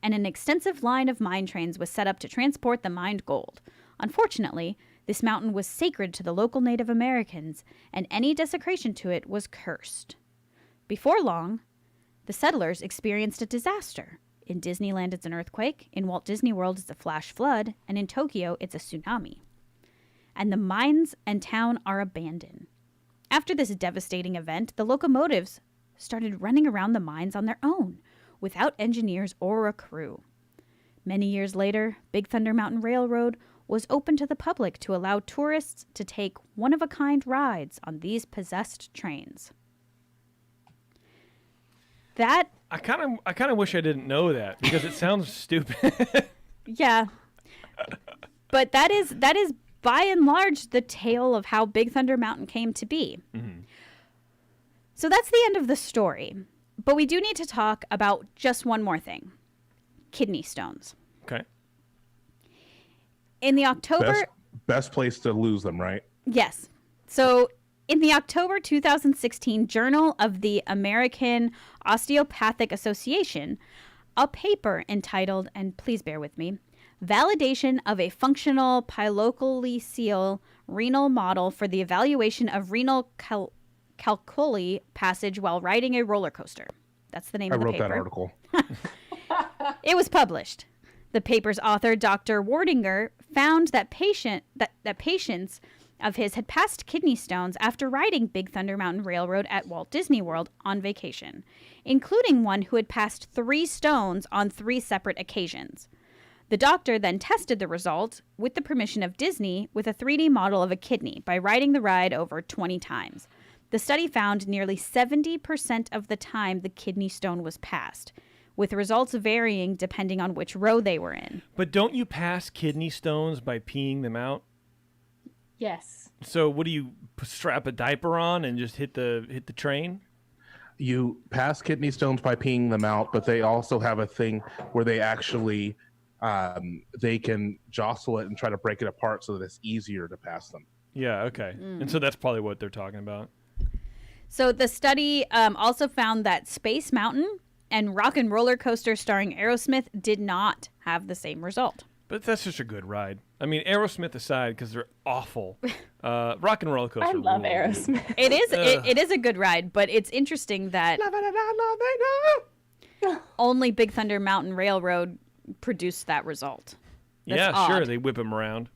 an extensive line of mine trains was set up to transport the mined gold. Unfortunately, this mountain was sacred to the local Native Americans, and any desecration to it was cursed. Before long, the settlers experienced a disaster. In Disneyland, it's an earthquake. In Walt Disney World, it's a flash flood. And in Tokyo, it's a tsunami. And the mines and town are abandoned. After this devastating event, the locomotives started running around the mines on their own, without engineers or a crew. Many years later, Big Thunder Mountain Railroad was open to the public to allow tourists to take one-of-a-kind rides on these possessed trains. That I kind of wish I didn't know that because it sounds stupid. Yeah. But that is by and large the tale of how Big Thunder Mountain came to be. Mm-hmm. So that's the end of the story. But we do need to talk about just one more thing. Kidney stones. Okay. In the October... Best place to lose them, right? Yes. So in the October 2016 Journal of the American Osteopathic Association, a paper entitled, and please bear with me, Validation of a Functional Pilocolical Renal Model for the Evaluation of Renal Calculi Passage While Riding a Roller Coaster. That's the name of the paper. I wrote that article. It was published. The paper's author, Dr. Wardinger, found that patients of his had passed kidney stones after riding Big Thunder Mountain Railroad at Walt Disney World on vacation, including one who had passed 3 stones on 3 separate occasions. The doctor then tested the result, with the permission of Disney, with a 3D model of a kidney by riding the ride over 20 times. The study found nearly 70% of the time the kidney stone was passed, with results varying depending on which row they were in. But don't you pass kidney stones by peeing them out? Yes. So what do you strap a diaper on and just hit the train? You pass kidney stones by peeing them out, but they also have a thing where they actually they can jostle it and try to break it apart so that it's easier to pass them. Yeah, okay. And so that's probably what they're talking about. So the study also found that Space Mountain and Rock and Roller Coaster starring Aerosmith did not have the same result. But that's just a good ride. I mean, Aerosmith aside, because they're awful. Rock and Roller Coaster. I love Aerosmith. It is it is a good ride, but it's interesting that only Big Thunder Mountain Railroad produced that result. That's odd. Sure. They whip them around.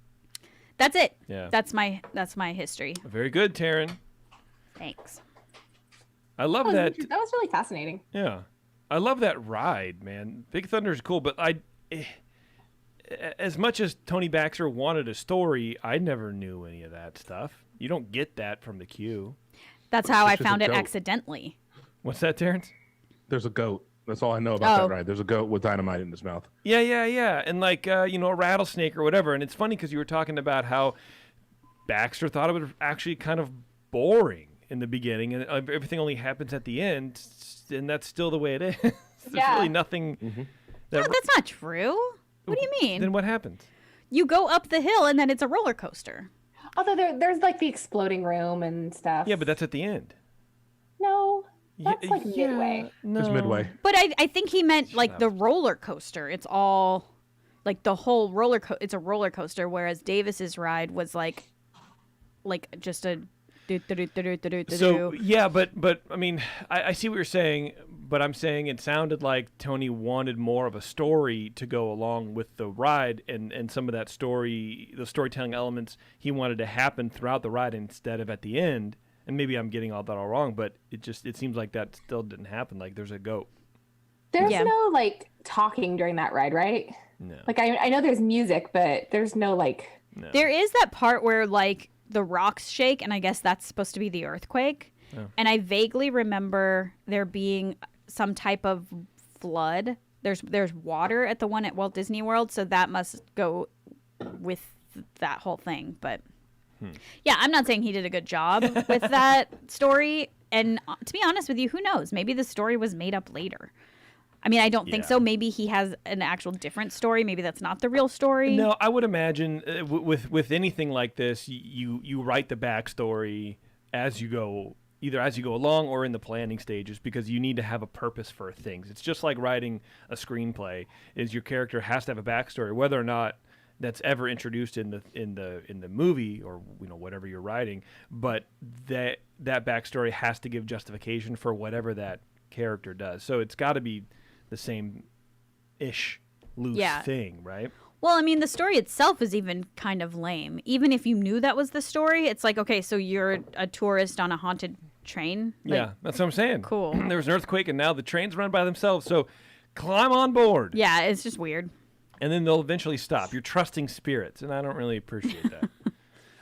That's it. Yeah. That's my history. Very good, Taryn. Thanks. I love That that. was really fascinating. Yeah. I love that ride, man. Big Thunder's cool, but as much as Tony Baxter wanted a story, I never knew any of that stuff. You don't get that from the queue. That's how I It's just found a it goat. accidentally. What's that, Terrence? There's a goat. That's all I know about Oh. that ride. There's a goat with dynamite in his mouth. Yeah. And like, a rattlesnake or whatever. And it's funny because you were talking about how Baxter thought it was actually kind of boring in the beginning and everything only happens at the end. And that's still the way it is. There's Yeah. really nothing. No, that's not true. What do you mean? Then what happens? You go up the hill and then it's a roller coaster. Although there's like the exploding room and stuff. Yeah, but that's at the end. No, that's like Yeah, midway. No. It's midway. But I think he meant like the roller coaster. It's all like the whole it's a roller coaster, whereas Davis's ride was like like just a do. So yeah, but I mean, I see what you're saying, but I'm saying it sounded like Tony wanted more of a story to go along with the ride, and some of that story, the storytelling elements, he wanted to happen throughout the ride instead of at the end. And maybe I'm getting all that all wrong, but it seems like that still didn't happen. Like there's a goat. There's no like talking during that ride, right? No. Like I know there's music, but there's no like. No. There is that part where like the rocks shake, and I guess that's supposed to be the earthquake. Oh. And I vaguely remember there being some type of flood. There's water at the one at Walt Disney World, so that must go with that whole thing. But yeah, I'm not saying he did a good job with that story. And to be honest with you, who knows? Maybe the story was made up later. I mean, I don't think so. Maybe he has an actual different story. Maybe that's not the real story. No, I would imagine with anything like this, you write the backstory as you go, either as you go along or in the planning stages, because you need to have a purpose for things. It's just like writing a screenplay. Is your character has to have a backstory, whether or not that's ever introduced in the movie or whatever you're writing, but that backstory has to give justification for whatever that character does. So it's got to be the same-ish loose thing, right? Well, I mean, the story itself is even kind of lame. Even if you knew that was the story, it's like, okay, so you're a tourist on a haunted train? Like, Yeah, that's what I'm saying. Cool. There was an earthquake, and now the trains run by themselves, so climb on board. Yeah, it's just weird. And then they'll eventually stop. You're trusting spirits, and I don't really appreciate that.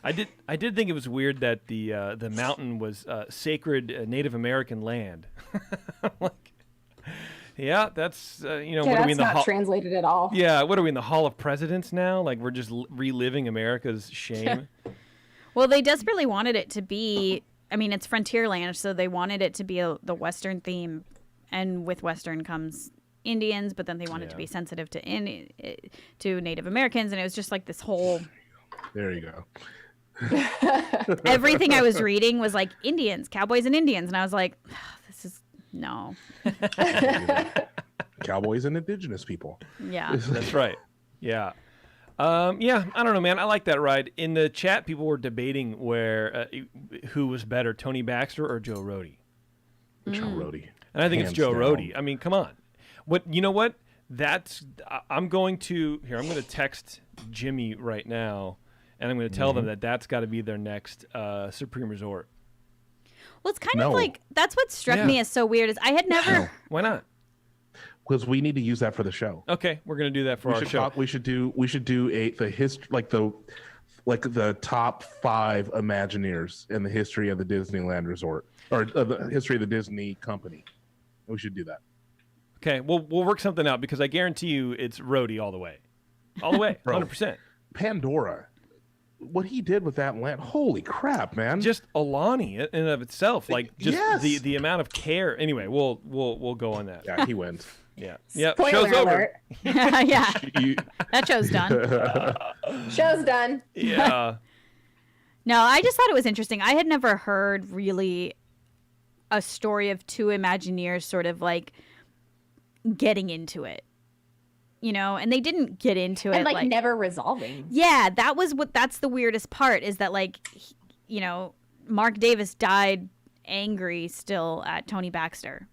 I did think it was weird that the mountain was sacred Native American land. Like, yeah, that's what are we That's in the not translated at all. Yeah, what are we in the Hall of Presidents now? Like we're just reliving America's shame. Well, they desperately wanted it to be, I mean, it's Frontierland, so they wanted it to be the Western theme, and with Western comes Indians, but then they wanted to be sensitive to Native Americans, and it was just like this whole. There you go. Everything I was reading was like Indians, cowboys, and Indians, and I was like, this is no. Cowboys and indigenous people. Yeah, That's right. Yeah. Yeah, I don't know, man. I like that ride. In the chat, people were debating who was better, Tony Baxter or Joe Rohde. Joe Rohde. And I think it's Hands Joe down. Rohde. I mean, come on. You know what? I'm going to text Jimmy right now, and I'm going to tell them that's got to be their next Supreme Resort. well, it's kind of like that's what struck me as so weird is I had never. Why not? Because we need to use that for the show. Okay, we're going to do that for our show. We should do the history, like the top 5 Imagineers in the history of the Disneyland Resort, or the history of the Disney company. We should do that. Okay, we'll work something out, because I guarantee you it's Rohde all the way. All the way, 100%. Pandora, what he did with that land, holy crap, man! Just Alani in and of itself, like just Yes. the amount of care. Anyway, we'll go on that. Yeah, he wins. Yeah. Yep. Spoiler Show's alert. over. Yeah, You- that show's done. Show's done. Yeah. No, I just thought it was interesting. I had never heard really a story of 2 Imagineers sort of like getting into it, and they didn't get into it And like never resolving. Yeah, that's the weirdest part is that like, Mark Davis died angry still at Tony Baxter.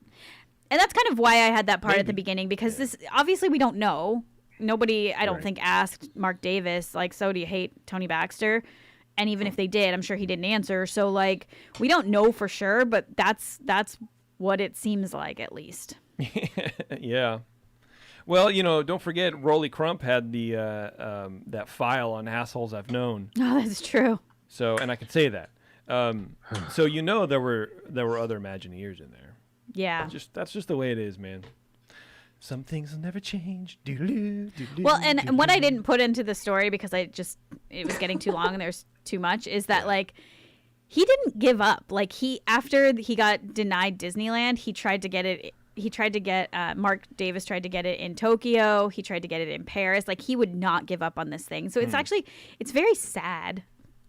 And that's kind of why I had that part at the beginning, because this, obviously we don't know. Nobody, I don't think, asked Mark Davis, like, so do you hate Tony Baxter? And even if they did, I'm sure he didn't answer. So like, we don't know for sure, but that's what it seems like, at least. Yeah. Well, don't forget, Rolly Crump had the that file on assholes I've known. Oh, that's true. So, and I can say that. So there were other Imagineers in there. Yeah. That's just the way it is, man. Some things will never change. Doodaloo, doodaloo, Well, and what I doodaloo. didn't put into the story because it was getting too long and there's too much is that like he didn't give up. Like after he got denied Disneyland, he tried to get it. He tried to get Mark Davis tried to get it in Tokyo. He tried to get it in Paris. Like he would not give up on this thing. So it's very sad.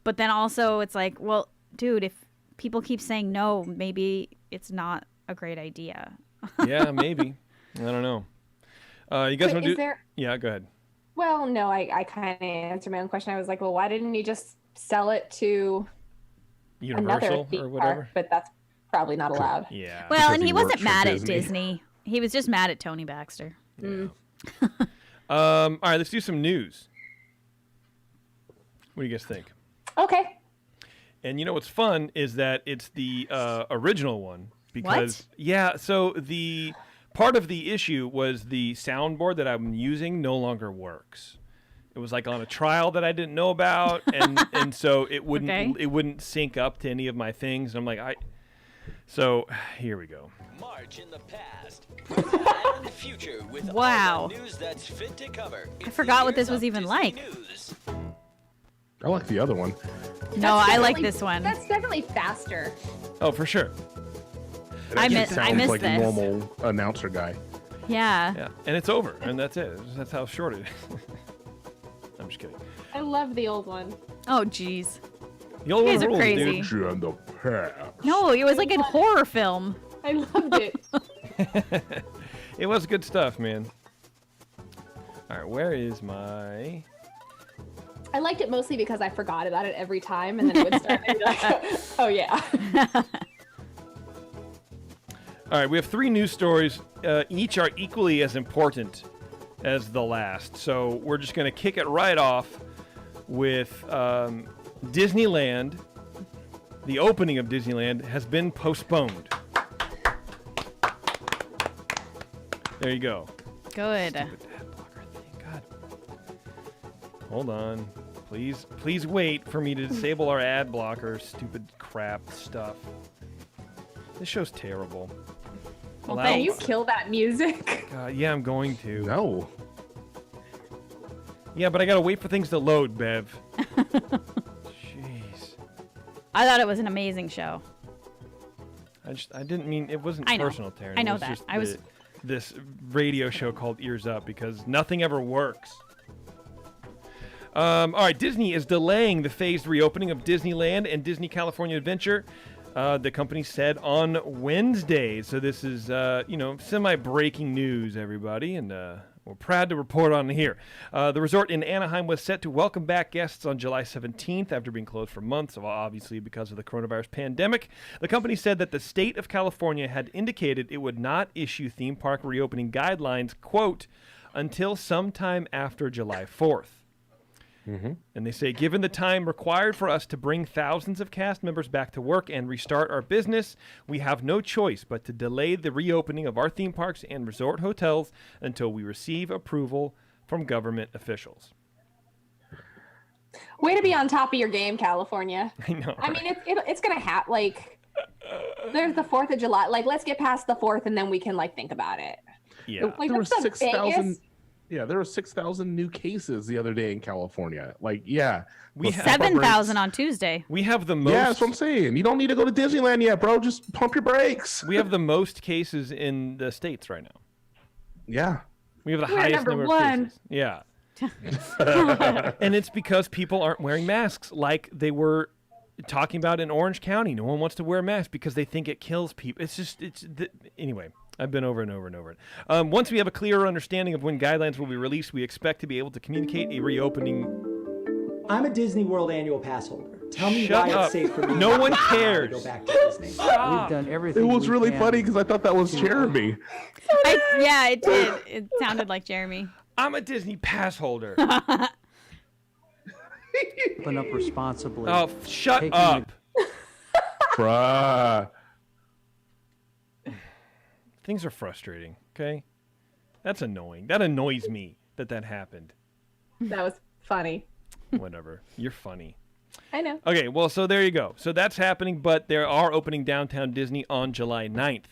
But then also it's like, well, dude, if people keep saying no, maybe it's not a great idea. Yeah, maybe. I don't know. You guys want to do? There... Yeah, go ahead. Well, no, I kind of answered my own question. I was like, well, why didn't he just sell it to Universal theme or whatever. park, but that's probably not allowed. Yeah. Well, Because and he he works wasn't for mad at Disney. Disney. He was just mad at Tony Baxter. All right, let's do some news. What do you guys think? Okay. And you know what's fun is that it's the original one because so the part of the issue was the soundboard that I'm using no longer works. It was like on a trial that I didn't know about, and so it wouldn't sync up to any of my things. And I'm like, so here we go. March in the past. And the future with Wow. all the news that's fit to cover. I forgot what this was even like. News. I like the other one. No, I like Definitely- this one. That's definitely faster. Oh, for sure. It I actually miss sounds like this. a normal announcer guy. Yeah. Yeah, and it's over, and that's it. That's how short it is. I'm just kidding. I love the old one. Oh, jeez. The old You one guys are rules, crazy. dude. Future and the past. No, it was like a horror film. I loved it. It was good stuff, man. All right, where is my... I liked it mostly because I forgot about it every time, and then it would start and I'd be like, oh yeah. All right, we have 3 news stories. Each are equally as important as the last. So we're just going to kick it right off with Disneyland. The opening of Disneyland has been postponed. There you go. Good. Stupid ad blocker thing. God. Hold on. Please wait for me to disable our ad blocker. Stupid crap stuff. This show's terrible. Well, Allow- Can you kill that music? God, yeah, I'm going to. No. Yeah, but I gotta wait for things to load, Bev. Jeez. I thought it was an amazing show. I didn't mean it wasn't I know. personal, Taryn. I know It was that. just I was- this radio show called Ears Up because nothing ever works. All right, Disney is delaying the phased reopening of Disneyland and Disney California Adventure. The company said on Wednesday. So this is, semi-breaking news, everybody, and we're proud to report on here. The resort in Anaheim was set to welcome back guests on July 17th after being closed for months, obviously because of the coronavirus pandemic. The company said that the state of California had indicated it would not issue theme park reopening guidelines, quote, until sometime after July 4th. And they say, given the time required for us to bring thousands of cast members back to work and restart our business, we have no choice but to delay the reopening of our theme parks and resort hotels until we receive approval from government officials. Way to be on top of your game, California. I know. I mean, it's gonna happen. Like, there's the 4th of July. Like, let's get past the 4th, and then we can think about it. Yeah. Like, There were that's the 6,000. biggest- Yeah, there were 6,000 new cases the other day in California. Like, yeah. We the have- summer 7,000 breaks- on Tuesday. We have the most. Yeah, that's what I'm saying. You don't need to go to Disneyland yet, bro. Just pump your brakes. We have the most cases in the states right now. Yeah. We have the We're highest number number of one. cases. Yeah. And it's because people aren't wearing masks like they were talking about in Orange County. No one wants to wear a mask because they think it kills people. Anyway, I've been over and over and over it. Once we have a clearer understanding of when guidelines will be released, we expect to be able to communicate a reopening. I'm a Disney World annual pass holder. Tell me Shut why up. it's safe for me No one to cares. go back to Disney. We've done everything. It was we really can. funny because I thought that was Jeremy. Yeah, it did. It sounded like Jeremy. I'm a Disney pass holder. Open up responsibly. Oh, shut Taking up. Bruh. Things are frustrating, okay? That's annoying. That annoys me that happened. That was funny. Whatever. You're funny. I know. Okay, well, so there you go. So that's happening, but they are opening Downtown Disney on July 9th.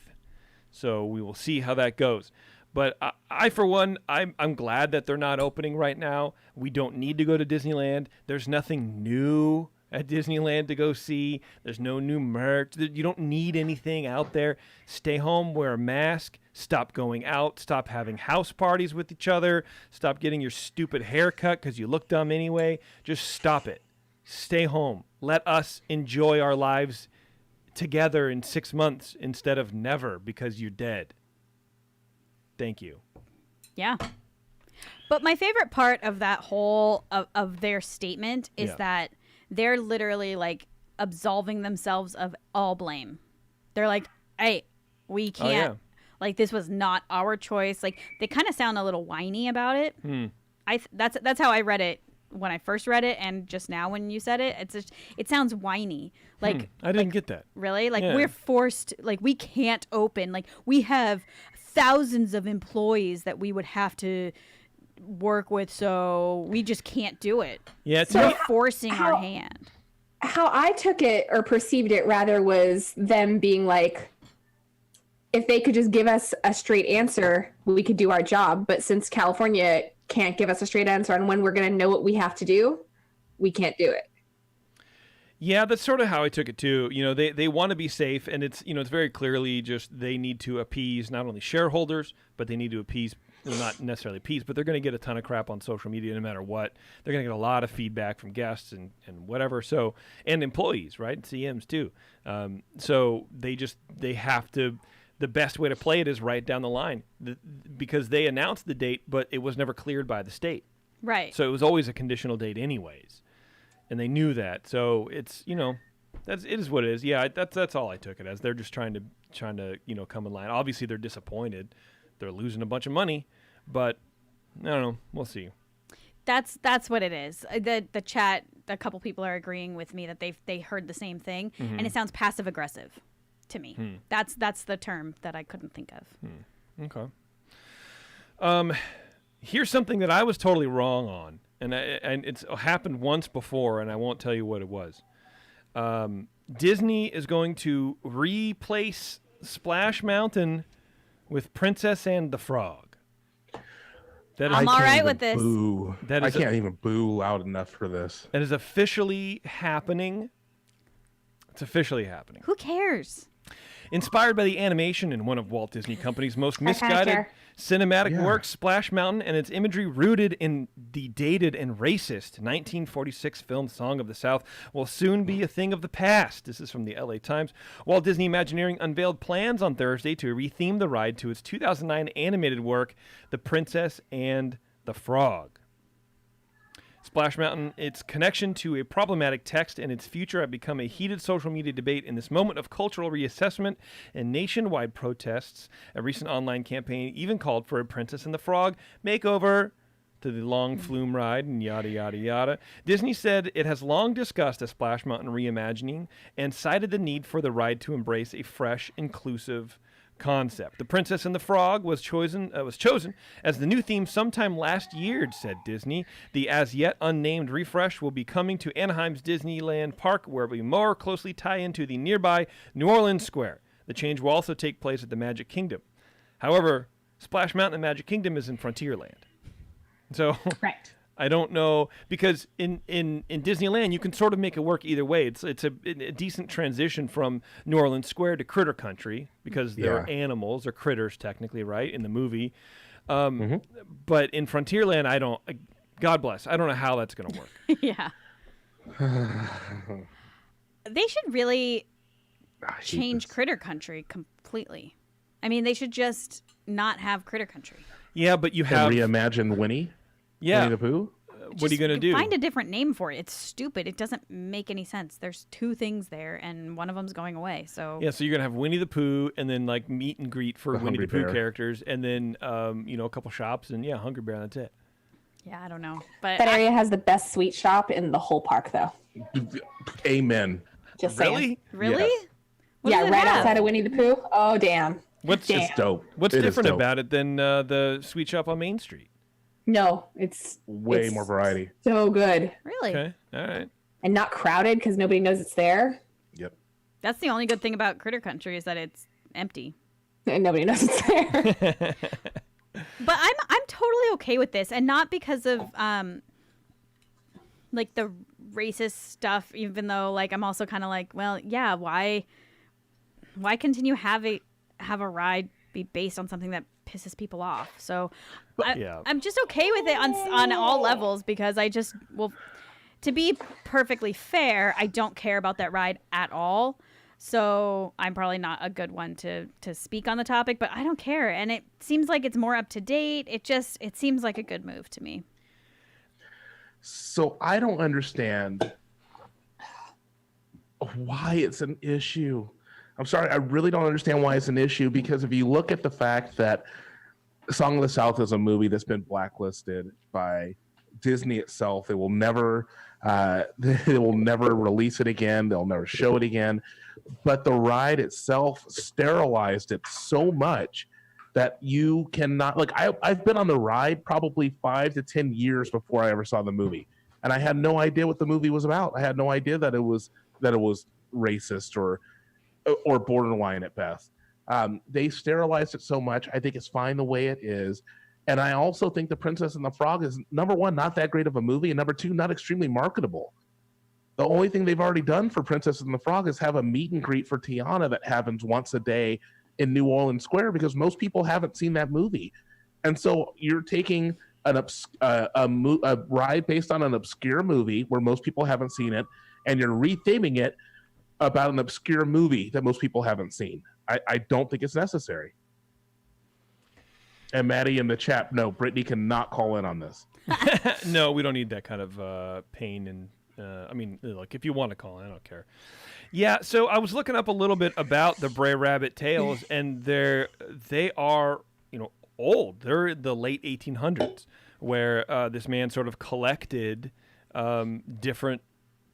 So we will see how that goes. But I for one, I'm glad that they're not opening right now. We don't need to go to Disneyland. There's nothing new at Disneyland to go see. There's no new merch. You don't need anything out there. Stay home, wear a mask, stop going out, stop having house parties with each other, stop getting your stupid haircut because you look dumb anyway. Just stop it. Stay home. Let us enjoy our lives together in 6 months instead of never because you're dead. Thank you. Yeah. But my favorite part of that whole of their statement is Yeah. that they're literally like absolving themselves of all blame. They're like, hey, we can't. yeah. Like, this was not our choice. Like, they kind of sound a little whiny about it. That's how I read it when I first read it, and just now when you said it, it sounds whiny. Like, I didn't get that. really? Like, Yeah. we're forced, like, we can't open. Like, we have thousands of employees that we would have to work with, so we just can't do it. Yeah, So we're forcing our hand. How I took it, or perceived it rather, was them being like, if they could just give us a straight answer, we could do our job. But since California can't give us a straight answer on when we're going to know what we have to do, we can't do it. Yeah, that's sort of how I took it too. You know, they want to be safe, and it's it's very clearly just they need to appease not only shareholders, but they need to appease, well, not necessarily appease, but they're going to get a ton of crap on social media no matter what. They're going to get a lot of feedback from guests and whatever. So, and employees, right? CMs too. So they have to. The best way to play it is right down the line, because they announced the date, but it was never cleared by the state. Right. So it was always a conditional date anyways. And they knew that. So it's, it is what it is. Yeah, that's all I took it as. They're just trying to come in line. Obviously they're disappointed. They're losing a bunch of money, but I don't know. We'll see. That's what it is. The chat, a couple people are agreeing with me that they heard the same thing, and it sounds passive aggressive to me. That's the term that I couldn't think of. Okay. Here's something that I was totally wrong on, and it's happened once before, and I won't tell you what it was. Disney is going to replace Splash Mountain with Princess and the Frog. I'm all right with this. Boo. That I is can't even boo loud enough for this. That is officially happening. It's officially happening. Who cares? Inspired by the animation in one of Walt Disney Company's most kinda misguided care. cinematic works, Splash Mountain, and its imagery rooted in the dated and racist 1946 film Song of the South will soon be a thing of the past. This is from the LA Times. Walt Disney Imagineering unveiled plans on Thursday to retheme the ride to its 2009 animated work, The Princess and the Frog. Splash Mountain, its connection to a problematic text and its future have become a heated social media debate in this moment of cultural reassessment and nationwide protests. A recent online campaign even called for a Princess and the Frog makeover to the long flume ride and yada, yada, yada. Disney said it has long discussed a Splash Mountain reimagining and cited the need for the ride to embrace a fresh, inclusive concept. The Princess and the Frog was chosen as the new theme sometime last year, said Disney. The as yet unnamed refresh will be coming to Anaheim's Disneyland Park, where it will more closely tie into the nearby New Orleans Square. The change will also take place at the Magic Kingdom. However, Splash Mountain and Magic Kingdom is in Frontierland. So Right. I don't know, because in Disneyland you can sort of make it work either way. It's a decent transition from New Orleans Square to Critter Country, because they're animals or critters technically, right, in the movie. But in Frontierland, God bless, I don't know how that's going to work. Yeah. They should really change Critter Country completely. I mean, they should just not have Critter Country. Yeah, but you And have reimagine Winnie? yeah. Winnie the Pooh? What are you going to do? Find a different name for it. It's stupid. It doesn't make any sense. There's two things there, and one of them's going away. So Yeah, so you're gonna have Winnie the Pooh, and then like meet and greet for The Winnie the Hungry Pooh Bear. characters, and then a couple shops, and Hungry Bear. That's it. yeah, I don't know. But That area has the best sweet shop in the whole park, though. Amen. Just saying. Really? really? Yes. What Yeah, does it right have? outside of Winnie the Pooh. Oh, damn. What's Damn. It's dope. What's It is different dope. about it than the sweet shop on Main Street? No, it's Way it's more variety. So good Really? Okay, all right. and not crowded because nobody knows it's there, Yep. That's the only good thing about Critter Country is that it's empty. and nobody knows it's there. But I'm totally okay with this, and not because of like the racist stuff. Even though like I'm also kind of like, well, yeah, why continue have a ride be based on something that pisses people off? So Yeah. I'm just okay with it on all levels, because to be perfectly fair, I don't care about that ride at all. So I'm probably not a good one to speak on the topic, but I don't care. And it seems like it's more up to date. It seems like a good move to me. So I don't understand why it's an issue. I'm sorry, I really don't understand why it's an issue, because if you look at the fact that Song of the South is a movie that's been blacklisted by Disney itself, they will never release it again. They'll never show it again. But the ride itself sterilized it so much that you cannot, like, I've been on the ride probably 5 to 10 years before I ever saw the movie, and I had no idea what the movie was about. I had no idea that it was racist or borderline at best. They sterilized it so much. I think it's fine the way it is. And I also think The Princess and the Frog is, number one, not that great of a movie, and number two, not extremely marketable. The only thing they've already done for Princess and the Frog is have a meet and greet for Tiana that happens once a day in New Orleans Square, because most people haven't seen that movie. And so you're taking a ride based on an obscure movie where most people haven't seen it, and you're retheming it about an obscure movie that most people haven't seen. I don't think it's necessary. And Maddie in the chat, no, Brittany cannot call in on this. No, we don't need that kind of pain. And I mean, look, if you want to call in, I don't care. Yeah, so I was looking up a little bit about the Brer Rabbit tales, and they are, old. They're the late 1800s, where this man sort of collected different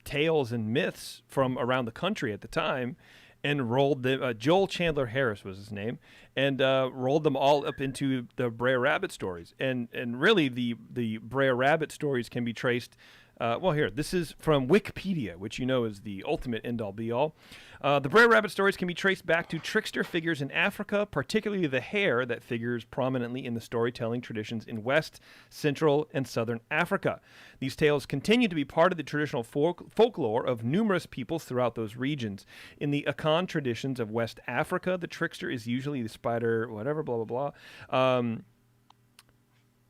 tales and myths from around the country at the time, and rolled them. Joel Chandler Harris was his name, and rolled them all up into the Brer Rabbit stories. And really, the Brer Rabbit stories can be traced. Here, this is from Wikipedia, which is the ultimate end-all be-all. The Brer Rabbit stories can be traced back to trickster figures in Africa, particularly the hare that figures prominently in the storytelling traditions in West, Central, and Southern Africa. These tales continue to be part of the traditional folklore of numerous peoples throughout those regions. In the Akan traditions of West Africa, the trickster is usually the spider, whatever, blah, blah, blah.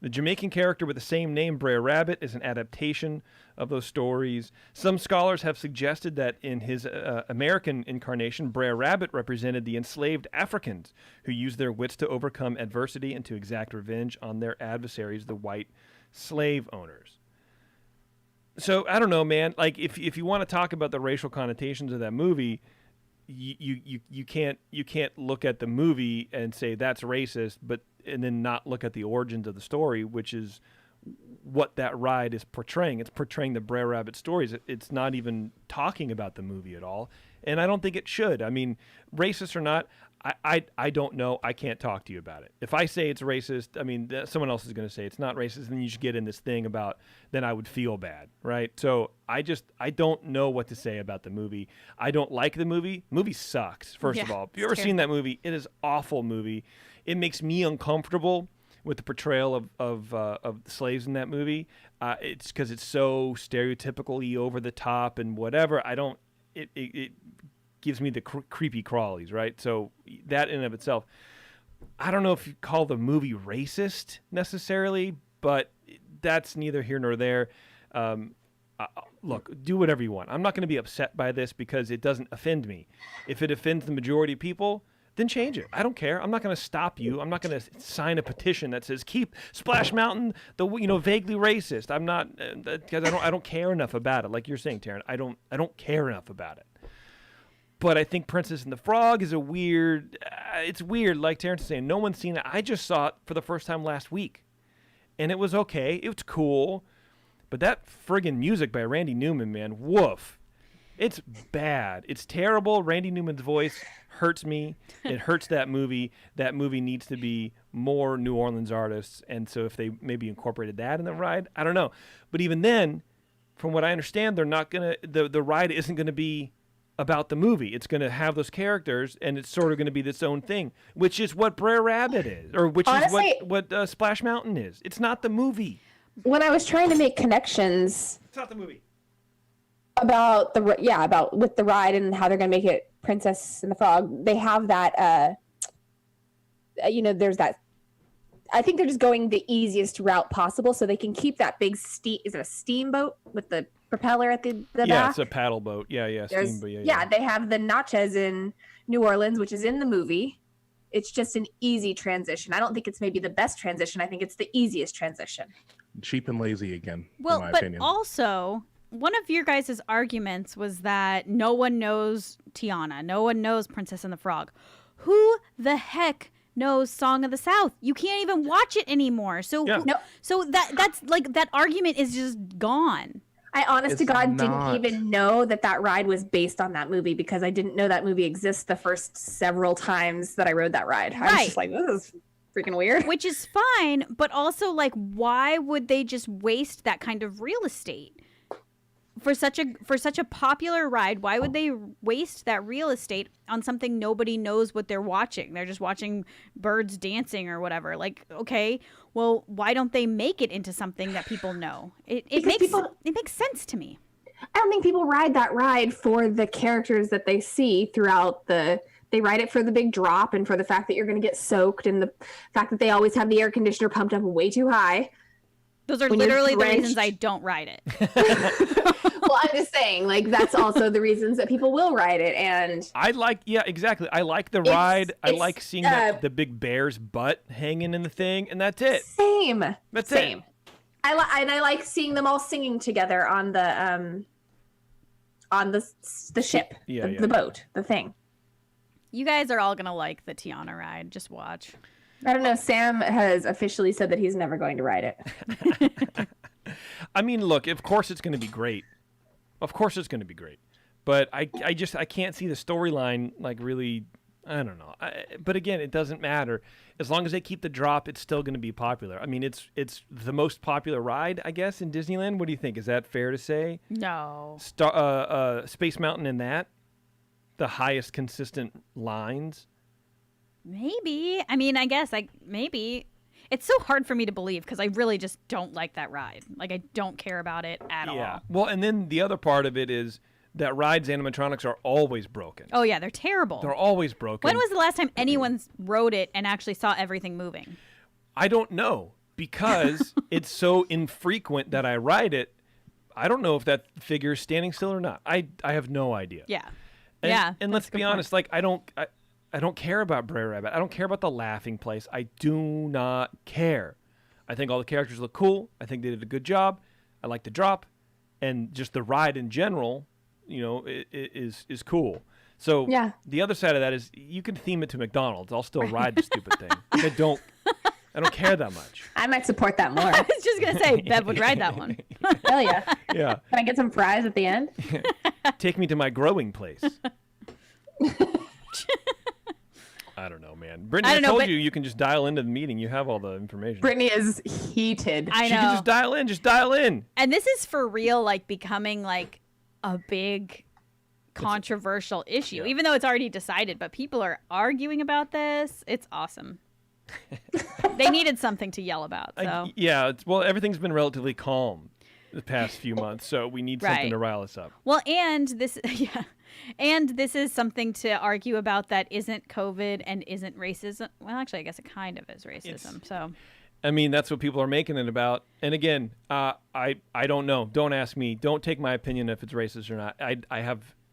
The Jamaican character with the same name, Brer Rabbit, is an adaptation of those stories. Some scholars have suggested that in his American incarnation, Brer Rabbit represented the enslaved Africans who used their wits to overcome adversity and to exact revenge on their adversaries, the white slave owners. So, I don't know, man. Like, if you want to talk about the racial connotations of that movie, you can't look at the movie and say that's racist, and then not look at the origins of the story, which is what that ride is portraying. It's portraying the Brer Rabbit stories. It's not even talking about the movie at all, and I don't think it should. I mean, racist or not, I don't know. I can't talk to you about it. If I say it's racist, I mean, someone else is going to say it's not racist, and then you should get in this thing about, then I would feel bad, right? So I don't know what to say about the movie. I don't like the movie. Movie sucks, first of all. If you've ever seen that movie, it is an awful movie. It makes me uncomfortable with the portrayal of the slaves in that movie. It's because it's so stereotypically over the top and whatever. It gives me the creepy crawlies, right? So that in and of itself, I don't know if you call the movie racist necessarily, but that's neither here nor there. Look, do whatever you want. I'm not going to be upset by this because it doesn't offend me. If it offends the majority of people, then change it. I don't care. I'm not going to stop you. I'm not going to sign a petition that says keep Splash Mountain vaguely racist. I'm not, because I don't care enough about it. Like you're saying, Taryn, I don't care enough about it. But I think Princess and the Frog is it's weird. Like Terrence's saying, no one's seen it. I just saw it for the first time last week, and it was okay. It was cool, but that friggin' music by Randy Newman, man, woof. It's bad. It's terrible. Randy Newman's voice hurts me. It hurts that movie. That movie needs to be more New Orleans artists, and so if they maybe incorporated that in the ride, I don't know. But even then, from what I understand, they're not gonna. The ride isn't gonna be about the movie. It's going to have those characters, and it's sort of going to be its own thing, which is what Brer Rabbit is, or which Honestly, is what Splash Mountain is. It's not the movie. When I was trying to make connections It's not the movie. about with the ride and how they're going to make it Princess and the Frog, they have that, there's that, I think they're just going the easiest route possible so they can keep that big is it a steamboat with the propeller at the back? Yeah, it's a paddle boat. Yeah, steamboat. Yeah, they have the Natchez in New Orleans, which is in the movie. It's just an easy transition. I don't think it's maybe the best transition. I think it's the easiest transition. Cheap and lazy again, Well, in my but opinion. also, one of your guys' arguments was that no one knows Tiana. No one knows Princess and the Frog. Who the heck knows Song of the South? You can't even watch it anymore. So so that's like that argument is just gone. I honest to God not. didn't even know that ride was based on that movie because I didn't know that movie exists the first several times that I rode that ride. I was just like, this is freaking weird. Which is fine, but also like why would they just waste that kind of real estate? For such a popular ride, why would they waste that real estate on something nobody knows what they're watching? They're just watching birds dancing or whatever. Like, okay, well, why don't they make it into something that people know? It makes sense to me. I don't think people ride that ride for the characters that they see throughout the. They ride it for the big drop and for the fact that you're going to get soaked and the fact that they always have the air conditioner pumped up way too high. Those are literally the reasons I don't ride it. Well, I'm just saying, like, that's also the reasons that people will ride it. And I like, exactly. I like the ride. I like seeing the big bear's butt hanging in the thing, and that's it. Same. That's same. it. I like seeing them all singing together on the ship, the boat, the thing. You guys are all gonna like the Tiana ride. Just watch. I don't know. Sam has officially said that he's never going to ride it. I mean, look, of course it's going to be great. Of course it's going to be great. But I can't see the storyline, like, really, I don't know. But again, it doesn't matter. As long as they keep the drop, it's still going to be popular. I mean, it's the most popular ride, I guess, in Disneyland. What do you think? Is that fair to say? No. Space Mountain and that? The highest consistent lines? Maybe. I mean, I guess, maybe. It's so hard for me to believe because I really just don't like that ride. Like, I don't care about it at all. Well, and then the other part of it is that rides animatronics are always broken. Oh, yeah, they're terrible. They're always broken. When was the last time anyone rode it and actually saw everything moving? I don't know because it's so infrequent that I ride it. I don't know if that figure is standing still or not. I have no idea. Yeah. And let's be honest, like, I don't care about Brer Rabbit. I don't care about the laughing place. I do not care. I think all the characters look cool. I think they did a good job. I like the drop, and just the ride in general, is cool. So the other side of that is you can theme it to McDonald's. I'll still ride the stupid thing. I don't care that much. I might support that more. I was just gonna say Bev would ride that one. Hell yeah. Yeah. Can I get some fries at the end? Take me to my growing place. I don't know, man. Brittany, I told you can just dial into the meeting. You have all the information. Brittany is heated. I know. She can just dial in. Just dial in. And this is for real, like, becoming, like, a big controversial issue, even though it's already decided. But people are arguing about this. It's awesome. They needed something to yell about. So. Everything's been relatively calm the past few months, so we need something to rile us up. Well, and this is something to argue about that isn't COVID and isn't racism. Well, actually, I guess it kind of is racism. I mean, that's what people are making it about. And again, I don't know. Don't ask me. Don't take my opinion if it's racist or not.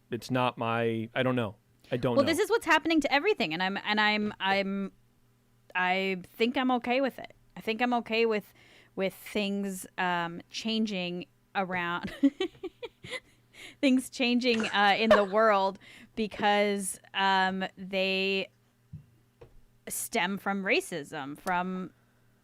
It's not my. I don't know. I don't know. Well, this is what's happening to everything, I think I'm okay with it. I think I'm okay with things changing around. Things changing in the world because they stem from racism, from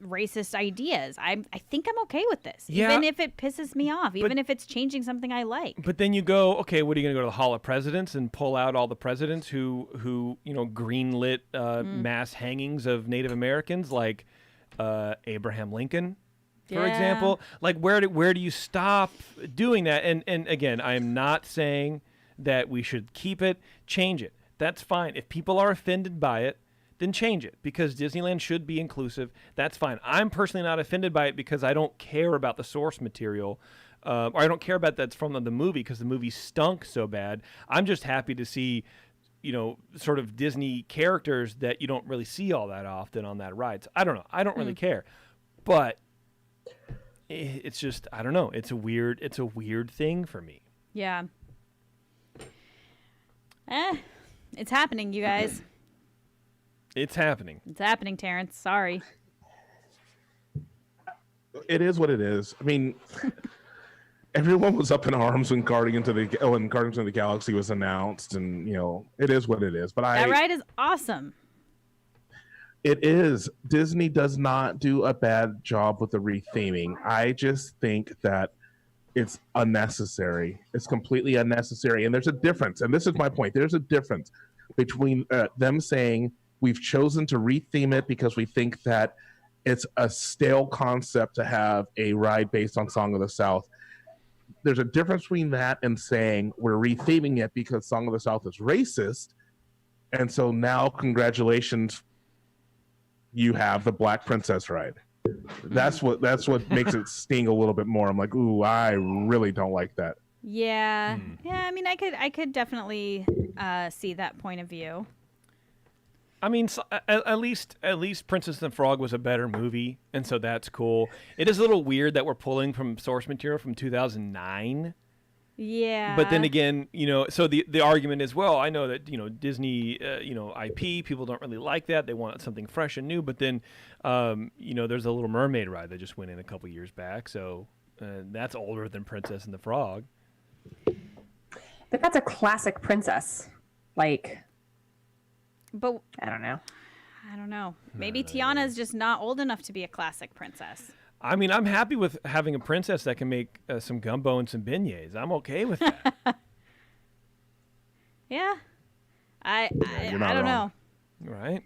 racist ideas. I think I'm okay with this, even if it pisses me off, even if it's changing something I like. But then you go, okay, what are you going to go to the Hall of Presidents and pull out all the presidents who greenlit mass hangings of Native Americans, like Abraham Lincoln? For example, like where do you stop doing that? And again, I am not saying that we should keep it, change it. That's fine. If people are offended by it, then change it because Disneyland should be inclusive. That's fine. I'm personally not offended by it because I don't care about the source material, or I don't care about that's from the movie because the movie stunk so bad. I'm just happy to see, sort of Disney characters that you don't really see all that often on that ride. So I don't know. I don't really care, but it's just, I don't know. It's a weird thing for me. Yeah. It's happening, you guys. It's happening. It's happening, Terrence. Sorry. It is what it is. I mean, everyone was up in arms when Guardians of the Galaxy was announced, and it is what it is. But That ride is awesome. It is. Disney does not do a bad job with the retheming. I just think that it's unnecessary. It's completely unnecessary. And there's a difference. And this is my point. There's a difference between them saying we've chosen to retheme it because we think that it's a stale concept to have a ride based on Song of the South. There's a difference between that and saying we're retheming it because Song of the South is racist. And so now, congratulations, you have the Black Princess ride. That's what makes it sting a little bit more. I'm like, ooh, I really don't like that. Yeah. Yeah, I mean, I could definitely see that point of view. I mean, so, at least Princess and the Frog was a better movie, and so that's cool. It is a little weird that we're pulling from source material from 2009. Yeah. But then again, so the argument is, well, I know that, Disney, IP, people don't really like that. They want something fresh and new. But then, there's a Little Mermaid ride that just went in a couple years back. So that's older than Princess and the Frog. But that's a classic princess. Like, But I don't know. Maybe Tiana's just not old enough to be a classic princess. I mean, I'm happy with having a princess that can make some gumbo and some beignets. I'm okay with that. Yeah. I not don't wrong. Right?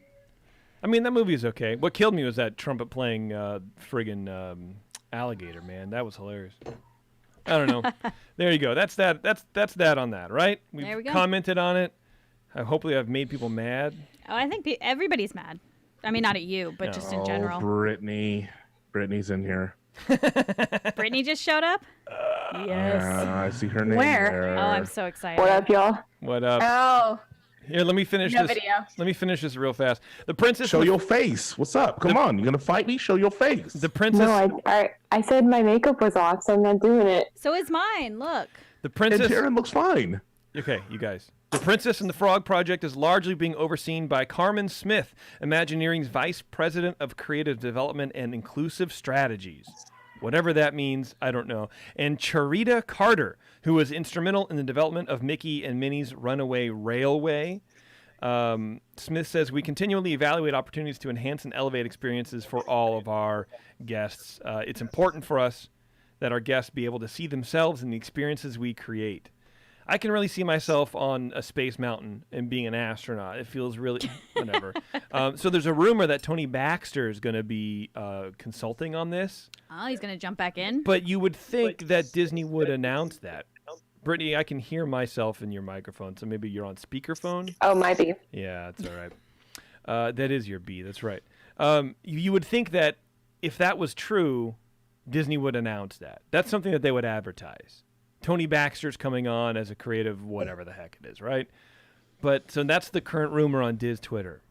I mean, that movie is okay. What killed me was that trumpet playing friggin' alligator, man. That was hilarious. I don't know. There you go. That's that. That's that on that, right? There we go. Commented on it. Hopefully, I've made people mad. Oh, I think everybody's mad. I mean, not at you, but just in general. Brittany's in here. Brittany just showed up? Yes. I see her name. Where? there. Oh, I'm so excited. What up, y'all? What up? Oh, Here, let me finish no this. video. Let me finish this real fast. The princess. Show your face. What's up? Come on. You gonna fight me? Show your face. The princess. No, I said my makeup was off, so I'm not doing it. So is mine. Look. The And princess. Taryn looks fine. Okay, you guys. The Princess and the Frog project is largely being overseen by Carmen Smith, Imagineering's Vice President of Creative Development and Inclusive Strategies. Whatever that means, I don't know. And Charita Carter, who was instrumental in the development of Mickey and Minnie's Runaway Railway. Smith says, we continually evaluate opportunities to enhance and elevate experiences for all of our guests. It's important for us that our guests be able to see themselves in the experiences we create. I can really see myself on a space mountain and being an astronaut. It feels really whatever. So there's a rumor that Tony Baxter is going to be consulting on this. Oh, he's going to jump back in? But you would think that Disney would announce that. Brittany, I can hear myself in your microphone, so maybe you're on speakerphone. Oh, my be. Yeah, that's all right. That is your B. That's right. You would think that if that was true, Disney would announce that. That's something that they would advertise. Tony Baxter's coming on as a creative whatever the heck it is, right? But so that's the current rumor on Diz Twitter.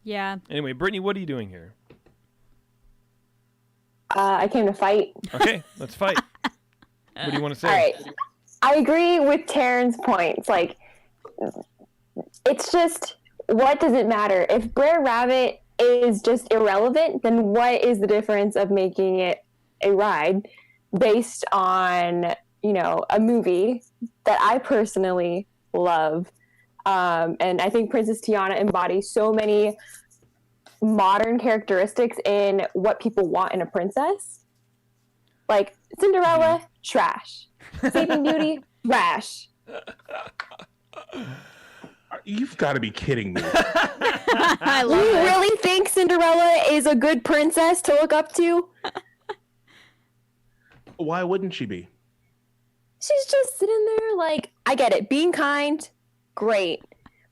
Yeah. Anyway, Brittany, what are you doing here? I came to fight. Okay, let's fight. What do you want to say? All right. I agree with Taryn's points. Like, it's just, what does it matter? If Brer Rabbit is just irrelevant, then what is the difference of making it a ride based on, a movie that I personally love? And I think Princess Tiana embodies so many modern characteristics in what people want in a princess. Like Cinderella, trash. Sleeping Beauty, trash. You've got to be kidding me. I love You it. really think Cinderella is a good princess to look up to? Why wouldn't she be? She's just sitting there like, I get it. Being kind, great.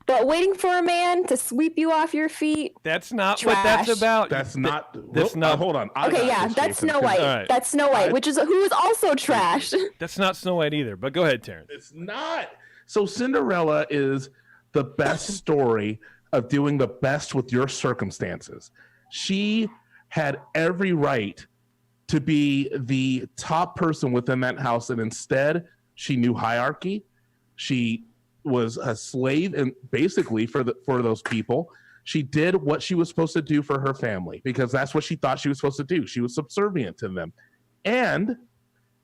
But waiting for a man to sweep you off your feet. That's not what that's Trash. about. That's not. That's not. Hold on. Okay, yeah, that's Snow White. All right. That's Snow White, who is also trash. That's not Snow White either. But go ahead, Terrence. It's not. So Cinderella is the best story of doing the best with your circumstances. She had every right to be the top person within that house, and instead she knew hierarchy. She was a slave, and basically for those people, she did what she was supposed to do for her family because that's what she thought she was supposed to do. She was subservient to them, and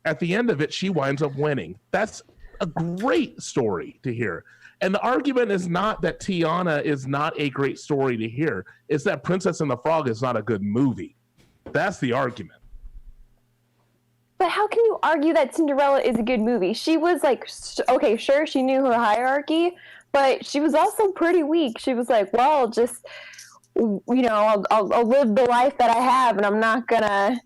At the end of it, she winds up winning. That's a great story to hear. And the argument is not that Tiana is not a great story to hear. It's that Princess and the Frog is not a good movie. That's the argument. But how can you argue that Cinderella is a good movie? She was like, okay, sure, she knew her hierarchy, but she was also pretty weak. She was like, well, just, I'll live the life that I have, and I'm not gonna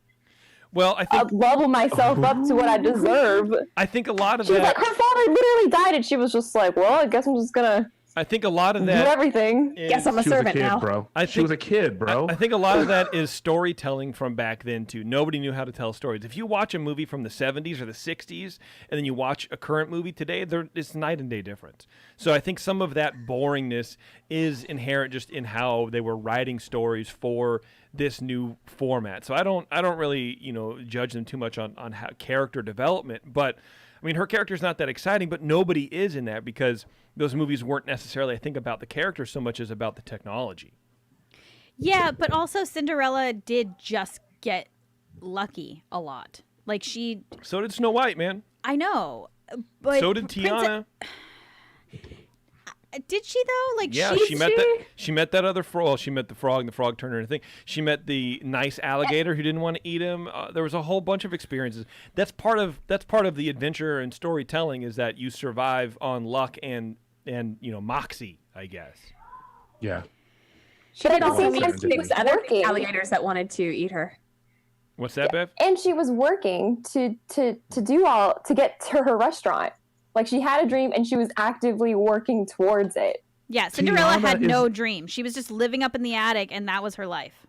I think level myself up to what I deserve. I think a lot of she was that. like, her father literally died, and she was just like, well, I guess I'm just gonna. I think a lot of do that. everything. Guess I'm a She was a servant kid, now. bro. I She think- was a kid, bro. I think a lot of that is storytelling from back then too. Nobody knew how to tell stories. If you watch a movie from the 70s or the 60s and then you watch a current movie today, it's night and day difference. So I think some of that boringness is inherent just in how they were writing stories for this new format. So I don't really, judge them too much on how character development, but I mean, her character's not that exciting, but nobody is in that because those movies weren't necessarily, I think, about the character so much as about the technology. Yeah, but also Cinderella did just get lucky a lot. Like So did Snow White, man. I know, but So did Tiana. Did she though? Like, Yeah, she met that other frog. Well, she met the frog, and the frog turned her into a thing. She met the nice alligator who didn't want to eat him. There was a whole bunch of experiences. That's part of the adventure and storytelling, is that you survive on luck and moxie, I guess. Yeah. But at the also same means time, she there was was working. alligators that wanted to eat her. What's that, Bev? And she was working to get to her restaurant. Like, she had a dream and she was actively working towards it. Yeah, Cinderella Tiana had is- no dream. She was just living up in the attic, and that was her life.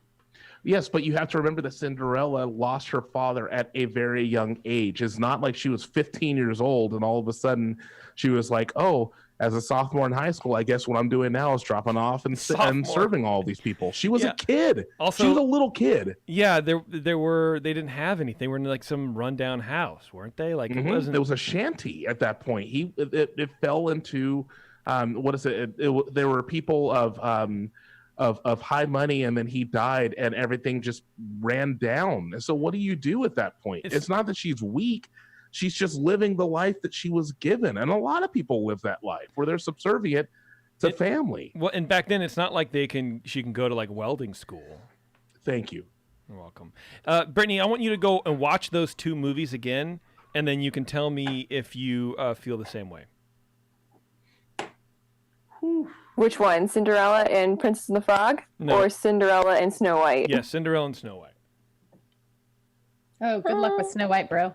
Yes, but you have to remember that Cinderella lost her father at a very young age. It's not like she was 15 years old and all of a sudden she was like, oh, as a sophomore in high school, I guess what I'm doing now is dropping off and Sophomore. serving all these people. She was Yeah. a kid. Also- she was a little kid. Yeah, they didn't have anything. They were in like some rundown house, weren't they? Like it wasn't. There was a shanty at that point. It fell into what is it? There were people of high money, and then he died, and everything just ran down. So what do you do at that point? It's not that she's weak. She's just living the life that she was given. And a lot of people live that life where they're subservient to family. Well, and back then it's not like she can go to like welding school. Thank you. You're welcome. Brittany, I want you to go and watch those two movies again, and then you can tell me if you feel the same way. Which one? Cinderella and Princess and the Frog? No. Or Cinderella and Snow White? Yeah, Cinderella and Snow White. Oh, good luck with Snow White, bro.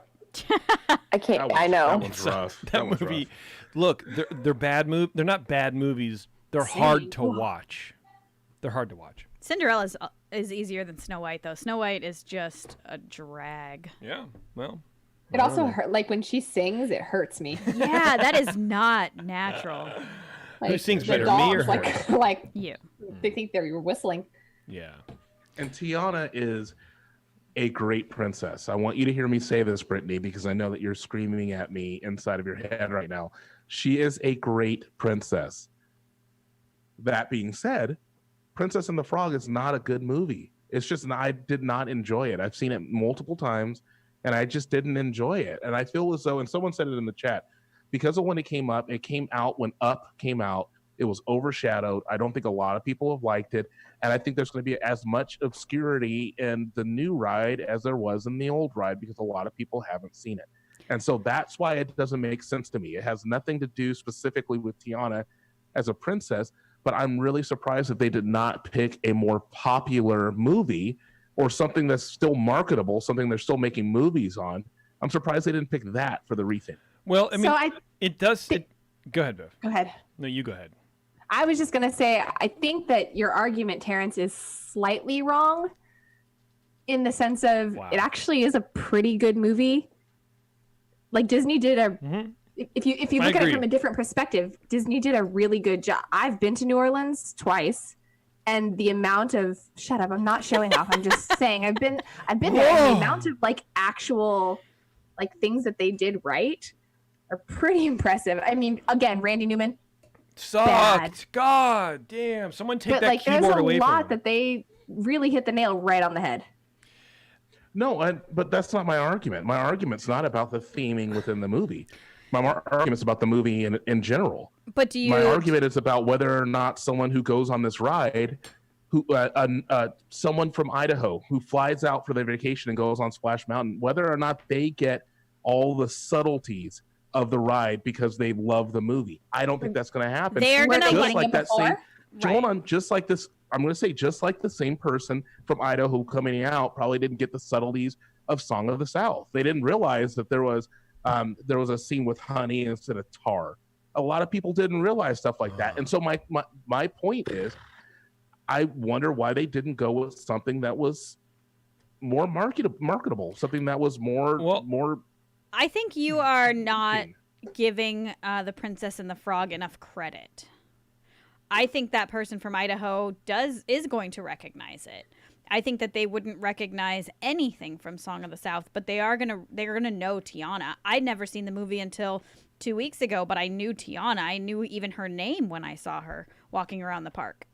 I can't. That I know. one's rough. That one's movie. rough. Look, they're bad They're not bad movies. They're hard to watch. They're hard to watch. Cinderella is easier than Snow White, though. Snow White is just a drag. Yeah. Well. It also hurt. Like when she sings, it hurts me. Yeah, that is not natural. Like, Who sings the better, me or dogs, her? like You. they think you're whistling. Yeah. And Tiana is a great princess. I want you to hear me say this, Brittany, because I know that you're screaming at me inside of your head right now. She is a great princess. That being said, Princess and the Frog is not a good movie. It's just, I did not enjoy it. I've seen it multiple times, and I just didn't enjoy it. And I feel as though, and someone said it in the chat, because of when it came out when Up came out. It was overshadowed. I don't think a lot of people have liked it. And I think there's going to be as much obscurity in the new ride as there was in the old ride because a lot of people haven't seen it. And so that's why it doesn't make sense to me. It has nothing to do specifically with Tiana as a princess, but I'm really surprised that they did not pick a more popular movie or something that's still marketable, something they're still making movies on. I'm surprised they didn't pick that for the rethink. Well, I mean, So it does. Go ahead, Bev. go ahead. No, you go ahead. I was just going to say, I think that your argument, Terrence, is slightly wrong in the sense of Wow. it actually is a pretty good movie. Like Disney did if you I look at it agree. from a different perspective, Disney did a really good job. I've been to New Orleans twice, and the amount of shut up, I'm not showing off. I'm just saying I've been there, and the amount of like actual like things that they did right are pretty impressive. I mean, again, Randy Newman, Sucked. Bad. God damn. Someone take but that like there's keyboard a away lot from him. that they really hit the nail right on the head. No, but that's not my argument. My argument's not about the theming within the movie. My argument's about the movie in general. But do you? My argument is about whether or not someone who goes on this ride, someone from Idaho who flies out for their vacation and goes on Splash Mountain, whether or not they get all the subtleties of the ride because they love the movie. I don't think that's going to happen. They're going to just like that same. Right. Hold on, just like this. I'm going to say just like the same person from Idaho coming out probably didn't get the subtleties of Song of the South. They didn't realize that there was a scene with honey instead of tar. A lot of people didn't realize stuff like that. And so my point is, I wonder why they didn't go with something that was more marketable, something that was more. I think you are not giving the Princess and the Frog enough credit. I think that person from Idaho is going to recognize it. I think that they wouldn't recognize anything from Song of the South, but they're gonna know Tiana. I'd never seen the movie until 2 weeks ago, but I knew Tiana. I knew even her name when I saw her walking around the park.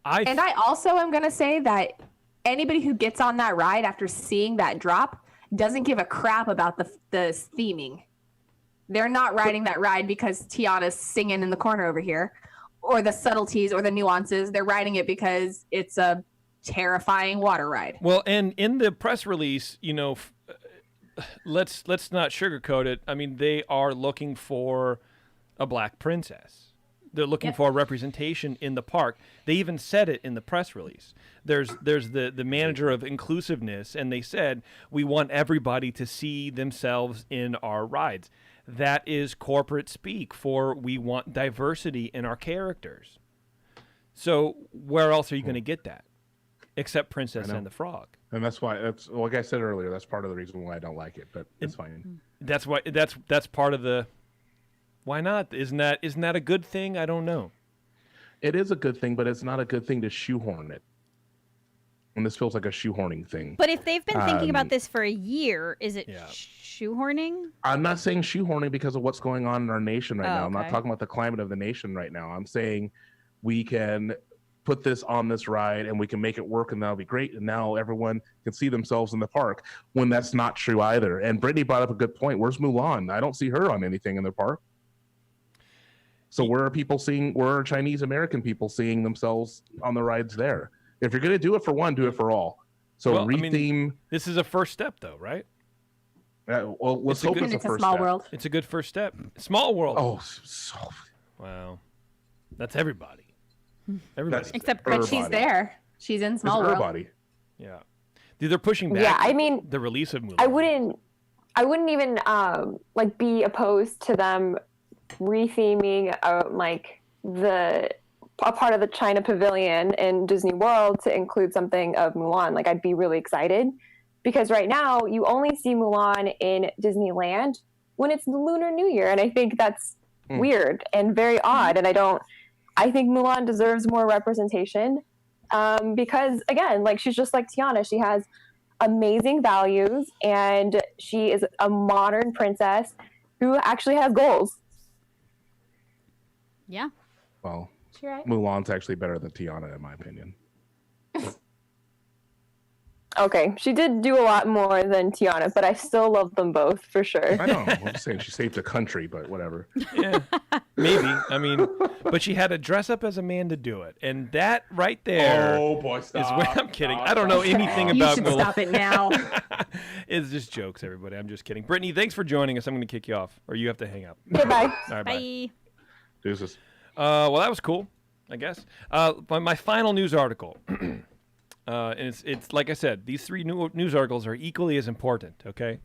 And I also am gonna say that anybody who gets on that ride after seeing that drop doesn't give a crap about the theming. They're not riding that ride because Tiana's singing in the corner over here, or the subtleties or the nuances. They're riding it because it's a terrifying water ride. Well, and in the press release, let's not sugarcoat it. I mean, they are looking for a black princess. They're looking for representation in the park. They even said it in the press release. There's the manager of inclusiveness, and they said, we want everybody to see themselves in our rides. That is corporate speak for we want diversity in our characters. So where else are you going to get that? Except Princess and the Frog. And that's why, like I said earlier, that's part of the reason why I don't like it, but it's fine. That's why that's part of the why not? Isn't that a good thing? I don't know. It is a good thing, but it's not a good thing to shoehorn it. And this feels like a shoehorning thing. But if they've been thinking about this for a year, is it shoehorning? I'm not saying shoehorning because of what's going on in our nation right now. I'm not okay. talking about the climate of the nation right now. I'm saying we can put this on this ride and we can make it work and that'll be great. And now everyone can see themselves in the park when that's not true either. And Brittany brought up a good point. Where's Mulan? I don't see her on anything in the park. So where are Chinese American people seeing themselves on the rides there? If you're going to do it for one, do it for all. So retheme. This is a first step though, right? Well, let's hope it's a first small step. world. It's a good first step. Small world. Oh, so Wow. That's everybody. Everybody. Except But she's there. She's in small world. everybody. Yeah. Dude, they're pushing back. Yeah, I mean, the release of Mulan. I wouldn't even be opposed to them retheming a part of the China Pavilion in Disney World to include something of Mulan. Like, I'd be really excited because right now you only see Mulan in Disneyland when it's the Lunar New Year, and I think that's weird and very odd. And I think Mulan deserves more representation because, again, like, she's just like Tiana. She has amazing values, and she is a modern princess who actually has goals. Yeah. Well, Right. Mulan's actually better than Tiana, in my opinion. Okay, she did do a lot more than Tiana, but I still love them both for sure. I know. I'm just saying she saved the country, but whatever. Yeah, maybe. I mean, but she had to dress up as a man to do it, and that right there. Oh boy, stop! Is where I'm kidding. I don't know anything You about should Mulan. stop it now. It's just jokes, everybody. I'm just kidding. Brittany, thanks for joining us. I'm going to kick you off, or you have to hang up. Goodbye. All right, bye. Bye. Deuces. Well, that was cool, I guess. My final news article, and it's like I said, these three news articles are equally as important. Okay.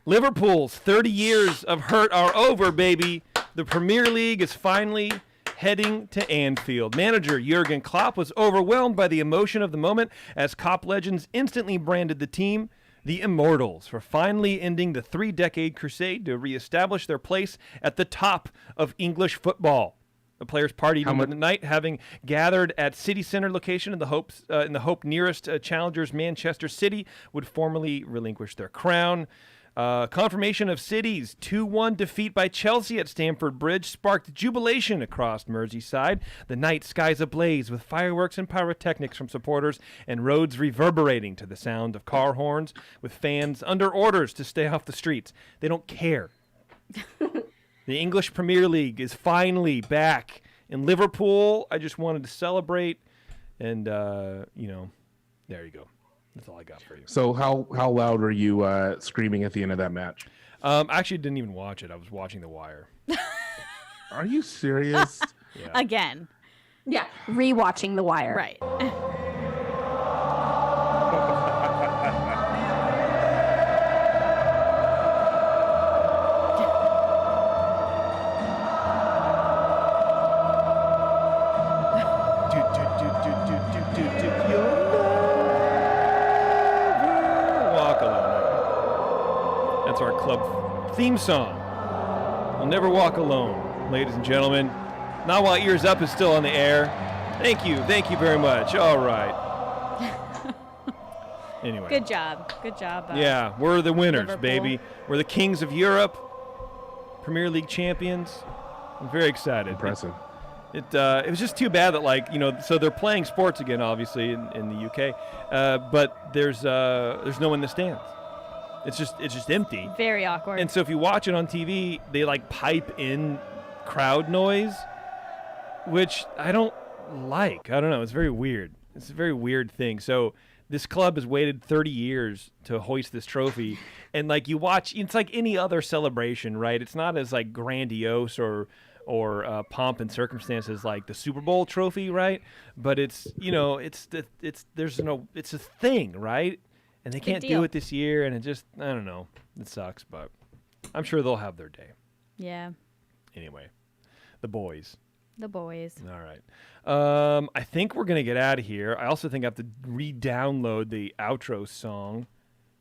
Liverpool's 30 years of hurt are over, baby. The Premier League is finally heading to Anfield. Manager Jurgen Klopp was overwhelmed by the emotion of the moment as Kop legends instantly branded the team the Immortals for finally ending the 3-decade crusade to reestablish their place at the top of English football. The players partied into the night, having gathered at City Centre location in the hope nearest challengers Manchester City would formally relinquish their crown. Confirmation of City's 2-1 defeat by Chelsea at Stamford Bridge sparked jubilation across Merseyside. The night skies ablaze with fireworks and pyrotechnics from supporters and roads reverberating to the sound of car horns, with fans under orders to stay off the streets. They don't care. The English Premier League is finally back in Liverpool. I just wanted to celebrate, and there you go. That's all I got for you. So how loud were you screaming at the end of that match? I actually didn't even watch it. I was watching The Wire. Are you serious? Yeah. Again. Yeah, rewatching The Wire. Right. That's our club theme song. You'll never walk alone, ladies and gentlemen. Not While Ears Up is still on the air. Thank you very much. All right. Anyway. Good job. Yeah, we're the winners, Liverpool. baby. We're the kings of Europe, Premier League champions. I'm very excited. Impressive. It was just too bad that so they're playing sports again, obviously in the UK, but there's no one in the stands. It's just empty. Very awkward. And so if you watch it on TV, they pipe in crowd noise, which I don't like. I don't know. It's very weird. It's a very weird thing. So this club has waited 30 years to hoist this trophy, and you watch, it's like any other celebration, right? It's not as grandiose or pomp and circumstances like the Super Bowl trophy, right? But it's a thing, right? And they can't do it this year, and I don't know. It sucks, but I'm sure they'll have their day. Yeah. Anyway, the boys. The boys. All right. I think we're going to get out of here. I also think I have to re-download the outro song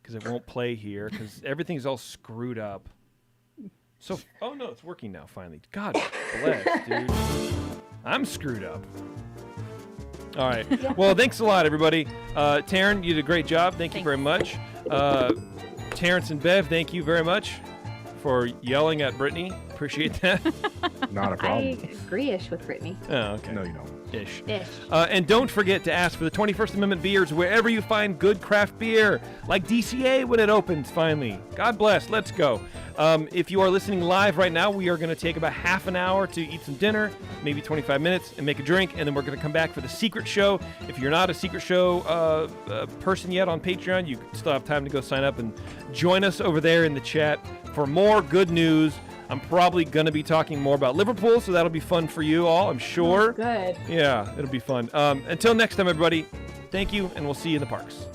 because it won't play here because everything's all screwed up. So, oh no, it's working now finally. God bless, dude. I'm screwed up. All right. Well, thanks a lot, everybody. Taryn, you did a great job. Thank you very much. Terrence and Bev, thank you very much for yelling at Brittany. Appreciate that. Not a problem. I agree-ish with Brittany. Oh, okay. No, you don't. Ish. Ish. And don't forget to ask for the 21st Amendment beers wherever you find good craft beer, like DCA when it opens finally. God bless. Let's go. If you are listening live right now, we are going to take about half an hour to eat some dinner, maybe 25 minutes, and make a drink, and then we're going to come back for the secret show. If you're not a secret show person yet on Patreon, you still have time to go sign up and join us over there in the chat for more good news. I'm probably going to be talking more about Liverpool, so that'll be fun for you all, I'm sure. Good. Yeah, it'll be fun. Until next time, everybody, thank you, and we'll see you in the parks.